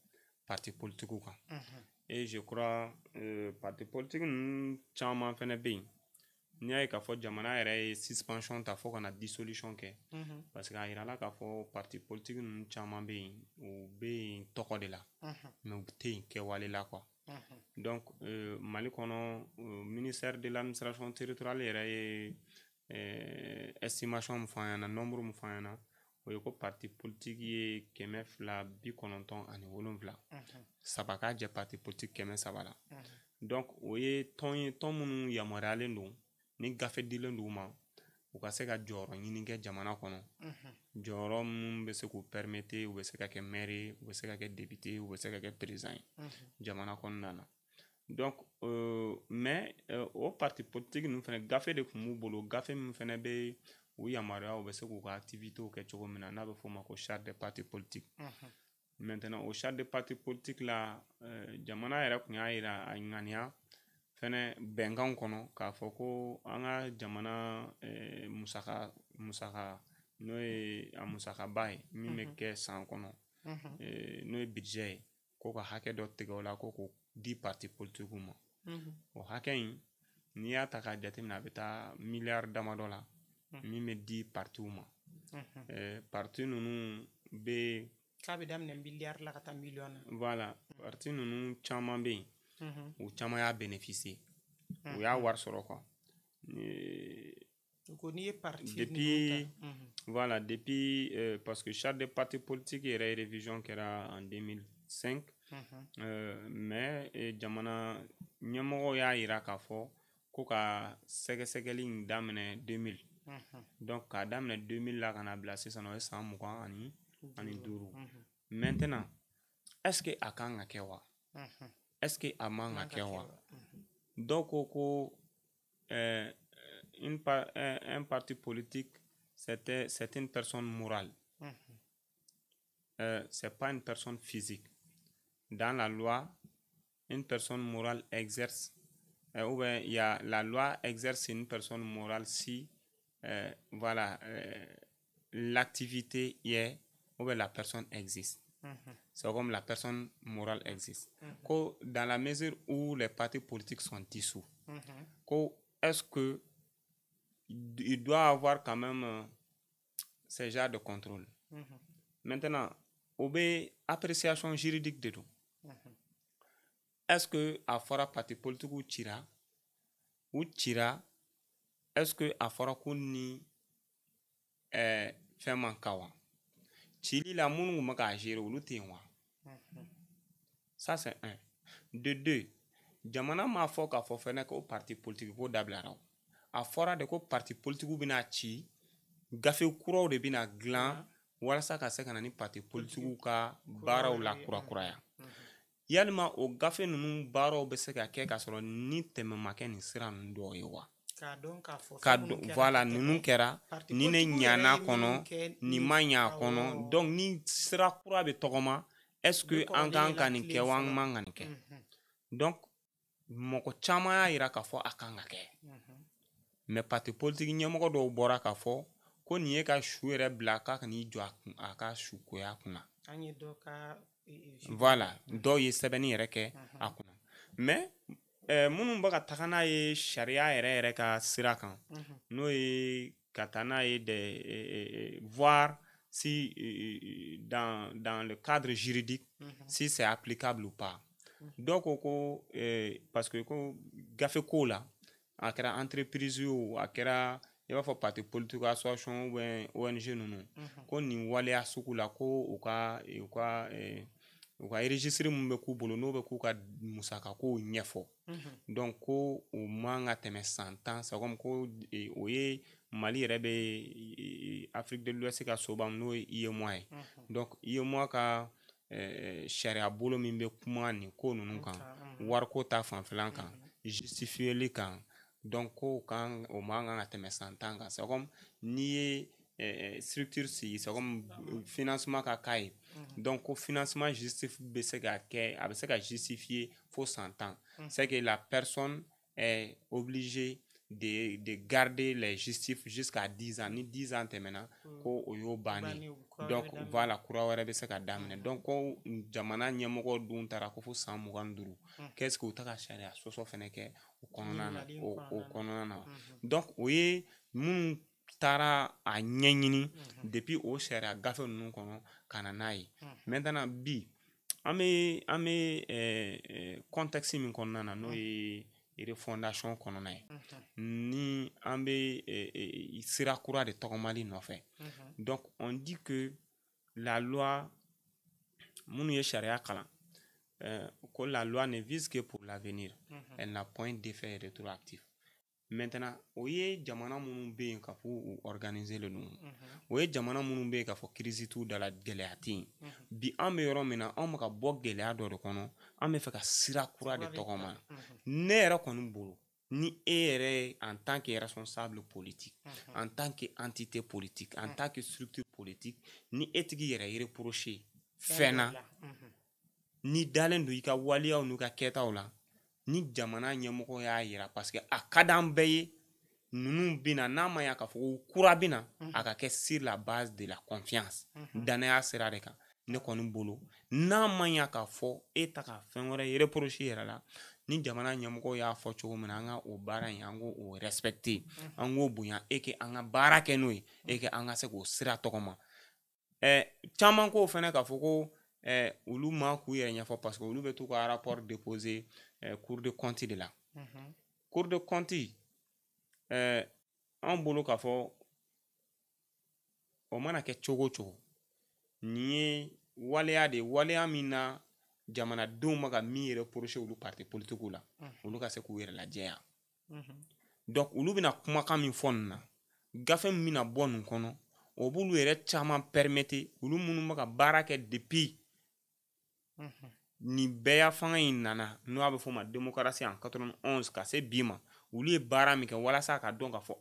parti politique kan et je crois parti politique ninnu caman fɛnɛ bɛ yen n'i y'a ye k'a fɔ jamana yɛrɛ ye suspension ta fo ka na dissolution kɛ parce que a yirala k'a fɔ parti politique ninnu caman bɛ yen u bɛ yen tɔgɔ de la mais u tɛ yen kɛwale la quoi. Donc Mali kɔnɔ ministère de l'administration territoriale yɛrɛ ye estimation min fɔ an ɲɛna nombre min fɔ an ɲɛna o ye ko parti politique ye 297 saba k'a jɛ parti politique 300 la donc o ye tɔn ye tɔn minnu yamaruyalen don ni gafe dilen d'u ma u ka se ka jɔyɔrɔ ɲini kɛ jamana kɔnɔ jɔyɔrɔ minnu bɛ se k'u permettre u bɛ se ka kɛ maire u bɛ se ka kɛ député u bɛ se ka kɛ président ye jamana kɔnɔna na donc mais o parti politique ninnu fɛnɛ gafe de tun b'u bolo gafe min fɛnɛ bɛ u yamaruya u bɛ se k'u ka activité kɛ cogo min na n'a bɛ f'o ma ko charte des partis politiques Maintenant au charte de parti politique la jamana yɛrɛ kun y'a yira a ŋaniya fɛnɛ bɛnkan kɔnɔ k'a fɔ ko an ka jamana musaka n'o ye a musakaba ye min bɛ kɛ san kɔnɔ n'o ye budget ye ko ka hakɛ dɔ tigɛ o la ko k'o di parti politique ma o hakɛ in n'i y'a ta k'a jateminɛ a bɛ taa miliyari damadɔ la min bɛ di partiw ma parti ninnu bɛ k'a bɛ daminɛ miliyari la ka taa miliyɔn na voilà parti ninnu caman bɛ yen u caman y'a bénéficier u y'a wari sɔrɔ quoi depuis voilà depuis parce que charte de parti politique yɛrɛ révision kɛra en 2005 mais jamana ɲɛmɔgɔ y'a yira k'a fɔ ko ka sɛgɛsɛgɛli in daminɛ 2000 donc k'a daminɛ 2000 la ka na bila sisan o ye san 25 maintenant est-ce que a kan ka kɛ wa est-ce que a man ka kɛ wa dɔw ko ko un parti politique c'est une personne morale c'est pas une personne physique dans la loi une personne morale exerce ou bien il y a la loi exerce une personne morale si voilà l'activité y est ou bien la personne existe. C'est comme la personne morale existe. Dans la mesure où les partis politiques sont dissous, est-ce que il doit avoir quand même ce genre de contrôle? Maintenant, au appréciation juridique de tout. Est-ce que à fora parti politique ou tira est-ce que à fora kuni fait mankawa Chili la munu maka gérer ou wa. Ça c'est un. De deux, jamana ma fo ka fo fene ko parti politique ko dablara. A fora de ko parti politique bina ci gafe kuraw de bina glan wala sa ka se kana ni parti politique ka baaraw la kura yalima o gafe nunu baaraw be se ka kɛ ka sɔrɔ ni tɛmɛ ma kɛ ni sira nunu dɔ ye wa voilà nunu kɛra ni ne ɲana kɔnɔ ni ma ɲa kɔnɔ donc ni sira kura be tɔgɔma est-ce que an kan ka nin kɛ wa an man ka nin kɛ donc mɔgɔ caman y'a yira k'a fɔ a kan ka kɛ mais parti politique ɲɛmɔgɔ dɔw bɔra k'a fɔ ko nin ye ka su yɛrɛ bila k'a ka n'i jɔ a ka su koya kunna voilà dɔw ye sɛbɛnni yɛrɛ kɛ a kunna mais minnu bɛ ka taga n'a ye sariya yɛrɛ ka sira kan n'o ye ka taa n'a ye voir si dans le cadre juridique si c'est applicable ou pas dɔw ko parce que ko gafe ko la a kɛra entreprise o a kɛra i b'a fɔ parti politique association ou ONG ninnu ko nin waleya sugu la ko u ka registre mun bɛ k'u bolo n'o bɛ k'u ka musaka ko ɲɛfɔ donc ko u man ka tɛmɛ san 10 c'est comme ko o ye Mali yɛrɛ bɛ Afrique de l'Ouest ka soba n'o ye UEMOA ye donc UEMOA ka sariya bolo min bɛ kuma nin ko ninnu kan wariko ta fanfɛla kan justifieli kan donc ko kan o man kan ka tɛmɛ san 10 kan c'est comme n'i ye structure sigi c'est comme financement ka k'a ye donc ko financement justif bɛ se ka kɛ a bɛ se ka justifier fo san 10 c'est que la personne est obligée de garder les justifs jusqu'à 10 ans ni 10 ans tɛmɛna ko o y'o bannen donc voilà kura wɛrɛ bɛ se ka daminɛ donc ko jamana ɲɛmɔgɔ dun taara ko fo san 25 qu'est-ce que u ta ka sariya sɔsɔ fɛnɛ kɛ o kɔnɔna na donc o ye minnu taara a ɲɛɲini depuis o sariya gafe ninnu kɔnɔ ka na n'a ye maintenant bi an bɛ contexte min kɔnɔna na n'o ye refondation kɔnɔna ye ni an bɛ sira kura de tɔgɔmali nɔfɛ donc on dit que la loi minnu ye sariya kalan ko la loi ne vise que pour l'avenir elle n'a point d'effet rétroactif maintenant o ye jamana minnu bɛ yen ka fɔ u organiser le ninnu o ye jamana minnu bɛ yen ka fɔ crise t'u da la gɛlɛya tɛ yen bi an bɛ yɔrɔ min na anw bɛ ka bɔ gɛlɛya dɔ de kɔnɔ an bɛ fɛ ka sira kura de tɔgɔma ne yɛrɛ kɔni bolo ni e yɛrɛ ye en tant que responsable politique en tant que entité politique en tant que structure politique ni e tigi yɛrɛ reprocher fɛn na ni dalen do i ka waliyaw n'u ka kɛtaw la ni jamana ɲɛmɔgɔ y'a yira parce que a ka d'an bɛɛ ye ninnu bina n'a ma ya k'a fɔ ko kura bina a ka kɛ sur la base de la confiance danaya sira de kan ne kɔni bolo n'a ma ya k'a fɔ e ta ka fɛn wɛrɛ reproche yɛrɛ la ni jamana ɲɛmɔgɔ y'a fɔ cogo min na an ka o baara in an k'o respecter an k'o bonya et que an ka baara kɛ n'o ye et que an ka se k'o sira tɔgɔma caman ko fɛnɛ k'a fɔ ko olu ma k'u yɛrɛ ɲɛfɔ parce que olu bɛ t'u ka rapport déposer cour de compte de la cour de compte an bolo k'a fɔ o mana kɛ cogo cogo nin ye waleya de waleya min na jamanadenw ma ka min reprocher olu parti politique la olu ka se k'u yɛrɛ lajɛya donc olu bɛna kumakan min fɔ nin na gafe min bɛna bɔ nin kɔnɔ o b'olu yɛrɛ caman permettre olu minnu bɛ ka baara kɛ depuis nin bɛɛ fanga in nana n'o a bɛ fɔ o ma démocratie en 91 ka se bi ma olu ye baara min kɛ walasa ka dɔn ka fɔ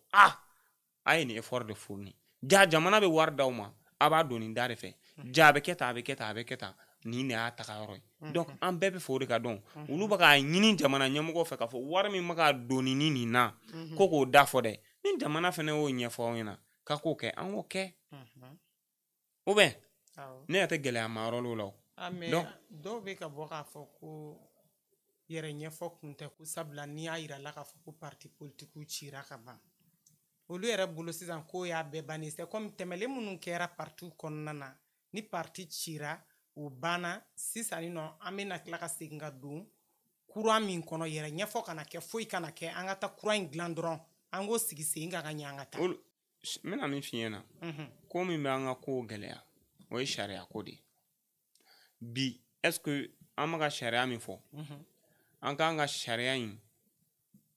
a ye nin effort de fourni jamana bɛ wari d'aw ma a b'a don nin da de fɛ a bɛ kɛ tan a bɛ kɛ tan a bɛ kɛ tan nin de y'a taga yɔrɔ ye donc an bɛɛ bɛ fɛ o de ka dɔn olu bɛ k'a ɲini jamana ɲɛmɔgɔ fɛ k'a fɔ wari min bɛ ka don nin na ko k'o da fɔ dɛ ni jamana fɛnɛ y'o ɲɛfɔ aw ɲɛna k'a k'o kɛ an k'o kɛ ou bien ne yɛrɛ tɛ gɛlɛya ma yɔrɔ l'o la o donc dɔw bɛ ka bɔ k'a fɔ ko yɛrɛ ɲɛfɔ kun tɛ ko sabula n'i y'a yira la k'a fɔ ko parti politique cira ka ban olu yɛrɛ bolo sisan ko y'a bɛɛ bannen c'est comme tɛmɛlen minnu kɛra parti kɔnɔna na ni parti cira o banna sisan nɔ an bɛna tila ka segin ka don courant min kɔnɔ yɛrɛ ɲɛfɔ kana kɛ foyi kana kɛ an ka taa courant in dilan dɔrɔn an k'o sigi sen kan ka ɲɛ an ka taa n bɛna min f'i ɲɛna ko min bɛ an ka kow gɛlɛya o ye sariya ko de ye bi est-ce que an bɛ ka sariya min fɔ an k'an ka sariya in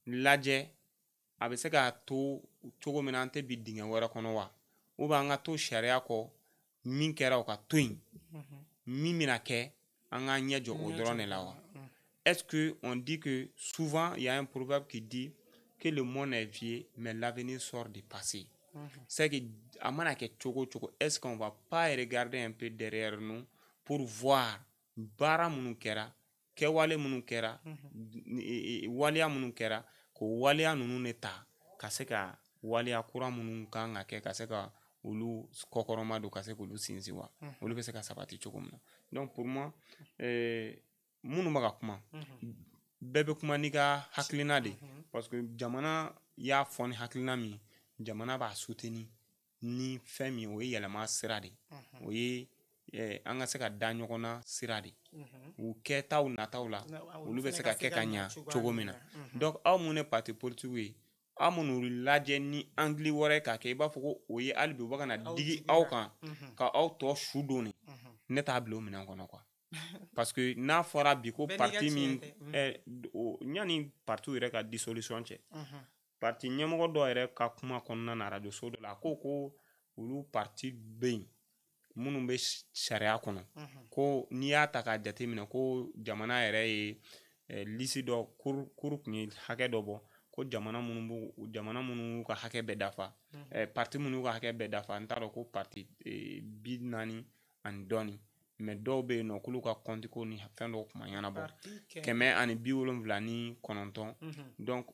lajɛ a bɛ se k'a to cogo min na an tɛ bi dingɛ wɛrɛ kɔnɔ wa ou bien an ka to sariya kɔ min kɛra o ka to yen min bɛna kɛ an k'an ɲɛ jɔ o dɔrɔn de la wa est-ce que on dit que souvent il y a un proverbe qui dit que le monde est vieux mais l'avenir sort du passé c'est que a mana kɛ cogo cogo est-ce qu'on va pas regarder un peu derrière nous pour voir baara minnu kɛra kɛwale minnu kɛra waleya minnu kɛra ko waleya ninnu de ta ka se ka waleya kura minnu kan ka kɛ ka se ka olu kɔkɔrɔma don ka se k'olu sinsin wa olu bɛ se ka sabati cogo min na donc pour moi minnu bɛ ka kuma bɛɛ bɛ kuma n'i ka hakilina de parce que jamana y'a fɔ ni hakilina min jamana b'a soutenir ni fɛn min o ye yɛlɛma sira de o ye an ka se ka da ɲɔgɔn na sira de u kɛtaw nataw la olu bɛ se ka kɛ ka ɲa cogo min na donc aw mun ye parti politique ye aw minnu lajɛ ni angle wɛrɛ k'a kɛ i b'a fɔ ko o ye hali bi u bɛ ka na digi aw kan ka aw tɔ su donni ne t'a bila o minɛn kɔnɔ quoi parce que n'a fɔra bi ko parti min yanni parti yɛrɛ ka dissolution cɛ parti ɲɛmɔgɔ dɔ yɛrɛ ka kuma kɔnɔna na radio so dɔ la a ko olu parti bɛ yen minnu bɛ sariya kɔnɔ ko n'i y'a ta k'a jateminɛ ko jamana yɛrɛ ye liste dɔ kuru tun ye hakɛ dɔ bɔ ko jamana minnu ka hakɛ bɛɛ dafa parti minnu ka hakɛ bɛɛ dafa n t'a dɔn ko parti 40 ani dɔɔni mais dɔw bɛ yen nɔ k'olu ka compte ko ni fɛn dɔw tun ma ɲɛnabɔ 179 donc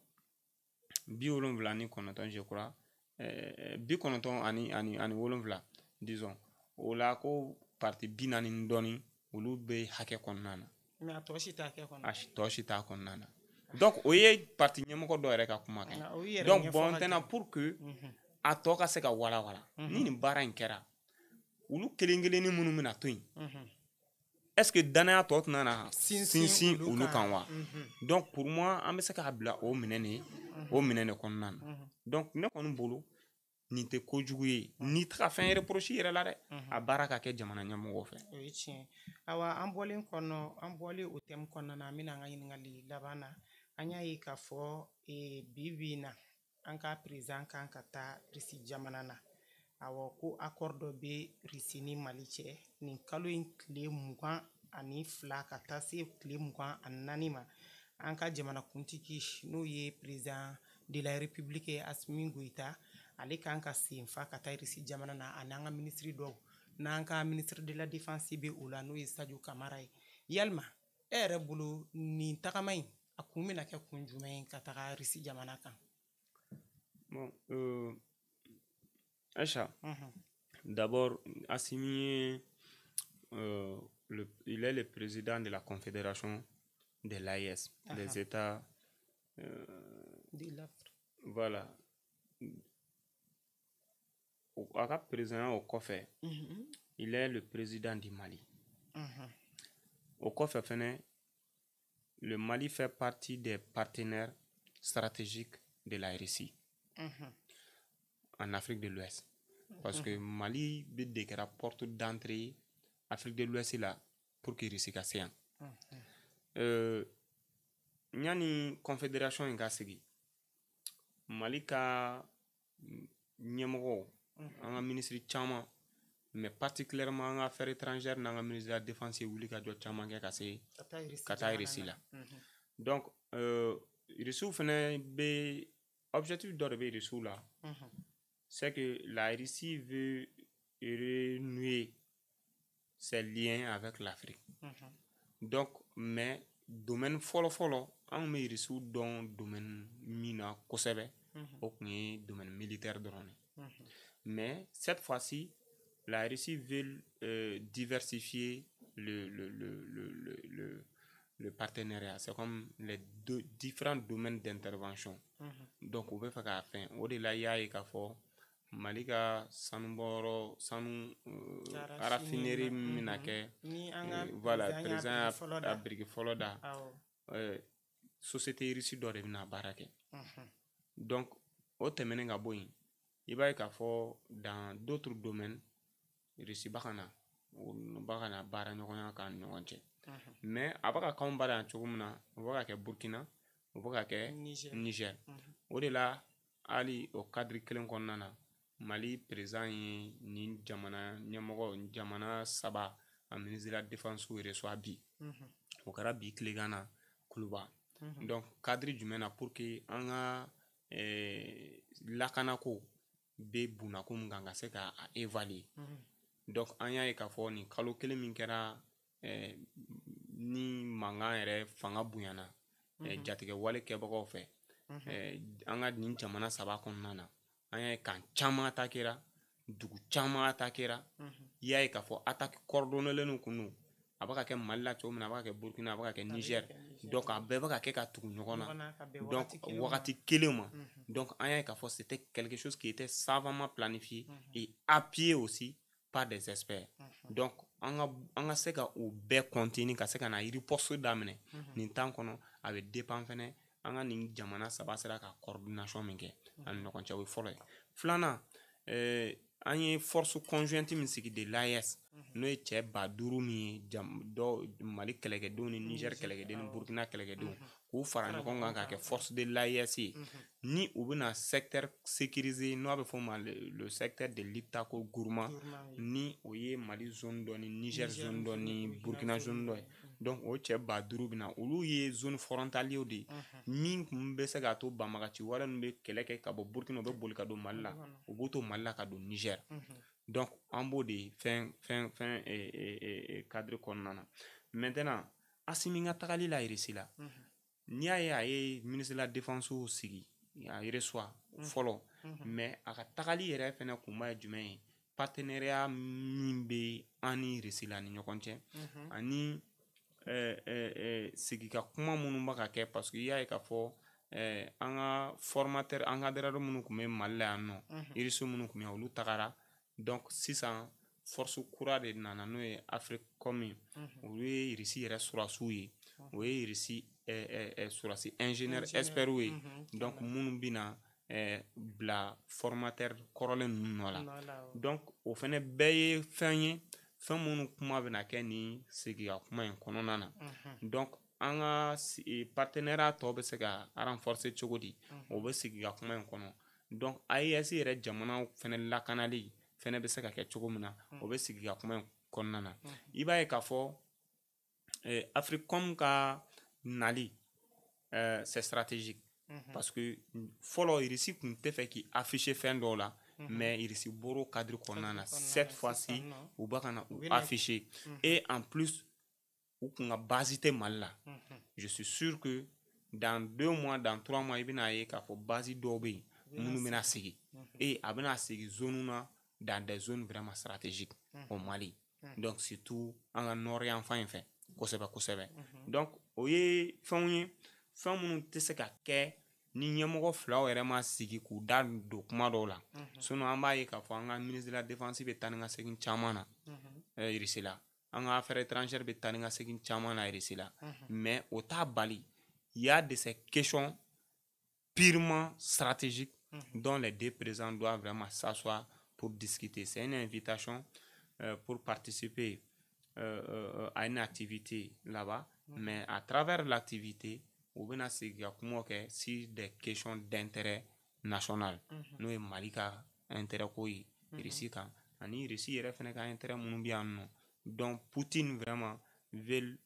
79 je crois 97 disons o la ko parti 40 ni dɔɔni olu bɛ hakɛ kɔnɔna na mais a tɔ si t'a kɔnɔna na donc o ye parti ɲɛmɔgɔ dɔ yɛrɛ ka kuma kɛ donc bon tɛna pour que a tɔ ka se ka walawala ni nin baara in kɛra olu kelen kelenni minnu bɛna to yen est-ce que danaya tɔ tɛna na sinsin olu kan wa donc pour moi an bɛ se k'a bila o minɛn de kɔnɔna na donc ne kɔni bolo nin tɛ kojugu ye n'i tɛ ka fɛn reproche yɛrɛ la dɛ a baara ka kɛ jamana ɲɛmɔgɔw fɛ o ye tiɲɛ awa an bɔlen o thème kɔnɔna na an bɛna an ka ɲininkali laban na an y'a ye k'a fɔ bi na an ka président kan ka taa Russie jamana na awɔ ko accord dɔ bɛ Russie ni Mali cɛ nin kalo in tile 22 ka taa se tile 24 ma an ka jamanakuntigi n'o ye président de la République Assimi Goïta ale kan ka sen fa ka taa Russie jamana na a n'an ka ministre dɔw n'an ka ministre de la défense bɛ o la n'o ye Sadio Kamara ye yalima e yɛrɛ bolo nin tagama in a kun bɛna kɛ kun jumɛn ye ka taga Russie jamana kan? Bon, Aïcha, d'abord, Assimi, il est le président de la Confédération de l'AES, des États. De l'Afrique. Voilà. Au président au COFE, il est le président du Mali. Au COFE, le Mali fait partie des partenaires stratégiques de la Russie en Afrique de l'Ouest. Parce que Mali veut déclarer la porte d'entrée Afrique de l'Ouest là pour que Russie casse. Nyani confédération en Gassigi. Mali ka nyemgo un ministre chama mais particulièrement en affaires étrangères dans le ministre de la défense et wuli ka do chama ke kase kata Russie là. Donc Russie fene be objectif de Russie là. C'est que la Russie veut renouer ses liens avec l'Afrique. Donc, mais domaine follow, on met Russie dans domaine mina kosebe, ou domaine militaire drone. Mais cette fois-ci, la Russie veut diversifier le partenariat. C'est comme les différents domaines d'intervention. Donc, on veut faire la fin. Au-delà, il y a Malika Sanuboro Sanu Arafineri Minake voilà président à Brigue Foloda société Russie d'or na barake. Donc au temene nga boy il va dans d'autres domaines Russie bakana bara nyokonya kan nyonche mais abaka kan bara chogumna voka ke Burkina voka ke Niger au delà ali au cadre kelen konnana Mali président ni jamana nyamoko jamana saba a ministre de la défense ou reçoit bi o kara bi klegana kuluba donc cadre jumena pour que anga lakana ko be buna ko nganga se ka évaluer donc anya e ka fo ni kalo kelen min kɛra ni manga yɛrɛ fanga bunyana jatige wale kɛbagaw fɛ anga ni jamana saba kɔnɔna anya kan chama atakera dugu chama atakera yayi ka fo attaque coordonnée lenu kunu abaka ke Mali la chomna abaka ke Burkina abaka ke Niger donc abeba ke ka tugu nyogona donc wakati kelema donc anya ka fo c'était quelque chose qui était savamment planifié et appuyé aussi par des experts donc anga se ka o be continue ka se ka na riposte damene ni temps kono avec dépend fene anga ni jamana saba sera ka coordination min ke an no kon chawi folo flana anye force conjointe min sigi de l'AES no e che ba duru mi do Mali kelegedo ni Niger kelegedo ni Burkina kelegedo ko fara no kon ga ke force de l'AES ni ubina secteur sécurisé no abe fo mal le secteur de l'Iptako Gourma ni oye Mali zone do ni Niger zone do ni Burkina zone do donc o che ba duru bina ulu ye zone frontalière de min kumbe se gato bamagachi wala nbe keleke ka bo Burkina be bolika do Mali la o boto Mali la ka do Niger donc en beau de fin cadre konnana maintenant asiminga tagali la irisi la ni aye ministre de la défense au sigi ya reçoit follow mais aka tagali yere fena kuma jumen partenariat mimbe ani irisi la ni nyokonche ani sigi ka kuma munu baka ke parce que yaye ka fo anga formateur anga derado munu kume Mali no irisi munu kume olu tagara donc 600 force courant de nana no Afrique comme oui irisi yere surasu yi oui irisi surasi ingénieur expert oui donc munu bina bla formateur corole nola donc au fene beye fanye fɛn minnu kuma bɛna kɛ ni sigiya kuma in kɔnɔna na donc an ka partenariat tɔ bɛ se ka renforcer cogo di o bɛ sigiya kuma in kɔnɔ donc AES yɛrɛ jamanaw fɛnɛ lakanali fɛnɛ bɛ se ka kɛ cogo min na o bɛ sigiya kuma in kɔnɔna na i b'a ye k'a fɔ Africom ka nali c'est stratégique parce que fɔlɔ Russie kun tɛ fɛ k'i afficher fɛn dɔw la mais irisi boro cadre kɔnɔna cette fois-ci u b'a kana u afficher et en plus u kun ka base tɛ Mali la je suis sûr que dans 2 mois dans 3 mois i bɛna ye k'a fɔ base dɔw bɛ yen minnu bɛna sigi et a bɛna sigi zone na dans des zones vraiment stratégiques au Mali donc surtout an ka nord yanfan in fɛ kosɛbɛ kosɛbɛ donc o ye fɛnw ye fɛn minnu tɛ se ka kɛ ni ɲɛmɔgɔ filaw yɛrɛ ma sigi k'u da don kuma dɔw la sinon an b'a ye k'a fɔ an ka ministre de la défense bɛ taa ni ka segin caman na irisi la an ka affaires étrangères bɛ taa ni ka segin caman na irisi la mais o t'a bali il y a de ces questions purement stratégiques dont les deux présidents doivent vraiment s'asseoir pour discuter. C'est une invitation pour participer à une activité là-bas, mais à travers l'activité, on va se sur des questions d'intérêt national. Nous, sommes Malika, intérêt koi, ici quand, ani ici il y a intérêt mondial. Donc Poutine vraiment veut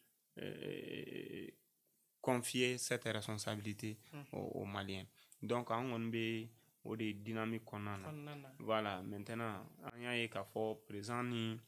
confier cette responsabilité aux Maliens. Donc on be o de dynamique kɔnɔna na voilà maintenant an y'a ye k'a fɔ président ni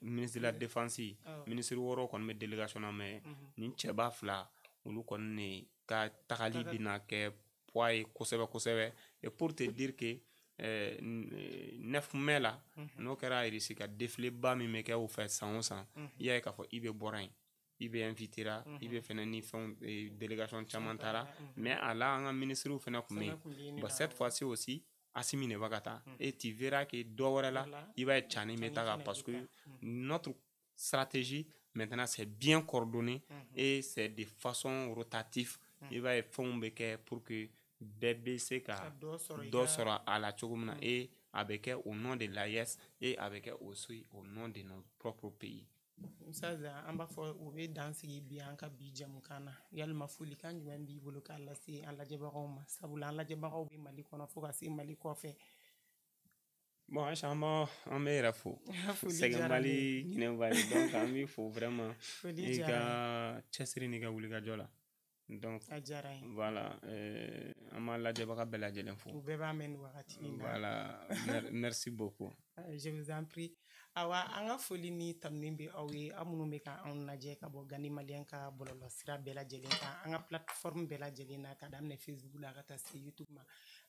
ministre de la défense ministre wɔɔrɔ kɔni bɛ délégation na mais nin cɛba fila olu kɔni ne ka tagali bɛna kɛ poids ye kosɛbɛ kosɛbɛ et pour te dire que 9 mai la n'o kɛra irisi ka défilé ba min bɛ kɛ o fɛ san o san i y'a ye k'a fɔ i bɛ bɔra yen i bɛ invitera i bɛ fɛnɛ ni fɛnw délégation caman taara mais a la an ka ministrew fɛnɛ kun bɛ yen bon cette fois-ci aussi Assimi ne va ka taa et tu verras que dɔ wɛrɛ la i b'a ye cani bɛ taa parce que notre stratégie maintenant c'est bien coordonné et c'est de façon rotative i b'a ye fɛnw bɛ kɛ pour que bɛɛ bɛ se ka dɔ sɔrɔ a la cogo min na et a bɛ kɛ au nom de l'AES et a bɛ kɛ aussi au nom de notre propre pays. Musaza an b'a fɔ u bɛ dan sigi bi an ka bi jamukan na yalima folikan jumɛn b'i bolo k'a lase an lajɛbagaw ma sabula an lajɛbagaw bɛ Mali kɔnɔ fo ka se Mali kɔfɛ. Bon Aïcha an bɛ yɛrɛ fo sɛgɛn Mali ɲinɛ Mali donc an b'i fo vraiment i ka cɛsiri n'i ka wulikajɔ la donc a diyara n ye voilà an b'a lajɛbaga bɛɛ lajɛlen fo u bɛɛ b'a mɛn nin wagati in na voilà merci beaucoup je vous en prie awa an ka foli ni tanuni bɛ aw ye aw minnu bɛ ka anw lajɛ ka bɔ Gani Malien ka bɔlɔlɔsira bɛɛ lajɛlen kan an ka plateforme bɛɛ lajɛlen na ka daminɛ Facebook la ka taa se YouTube ma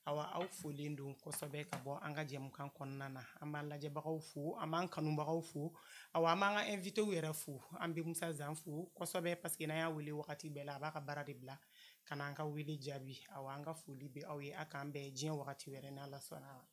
awa aw folen don kosɛbɛ ka bɔ an ka jɛmukan kɔnɔna na an b'an lajɛbagaw fo an b'an kanubagaw fo awa an b'an ka invité yɛrɛ fo an bɛ Musa Zan fo kosɛbɛ parce que n'an y'a wele wagati bɛɛ la a b'a ka baara de bila ka na an ka wele jaabi awa an ka foli bɛ aw ye a k'an bɛn diɲɛ wagati wɛrɛ n'Ala sɔnna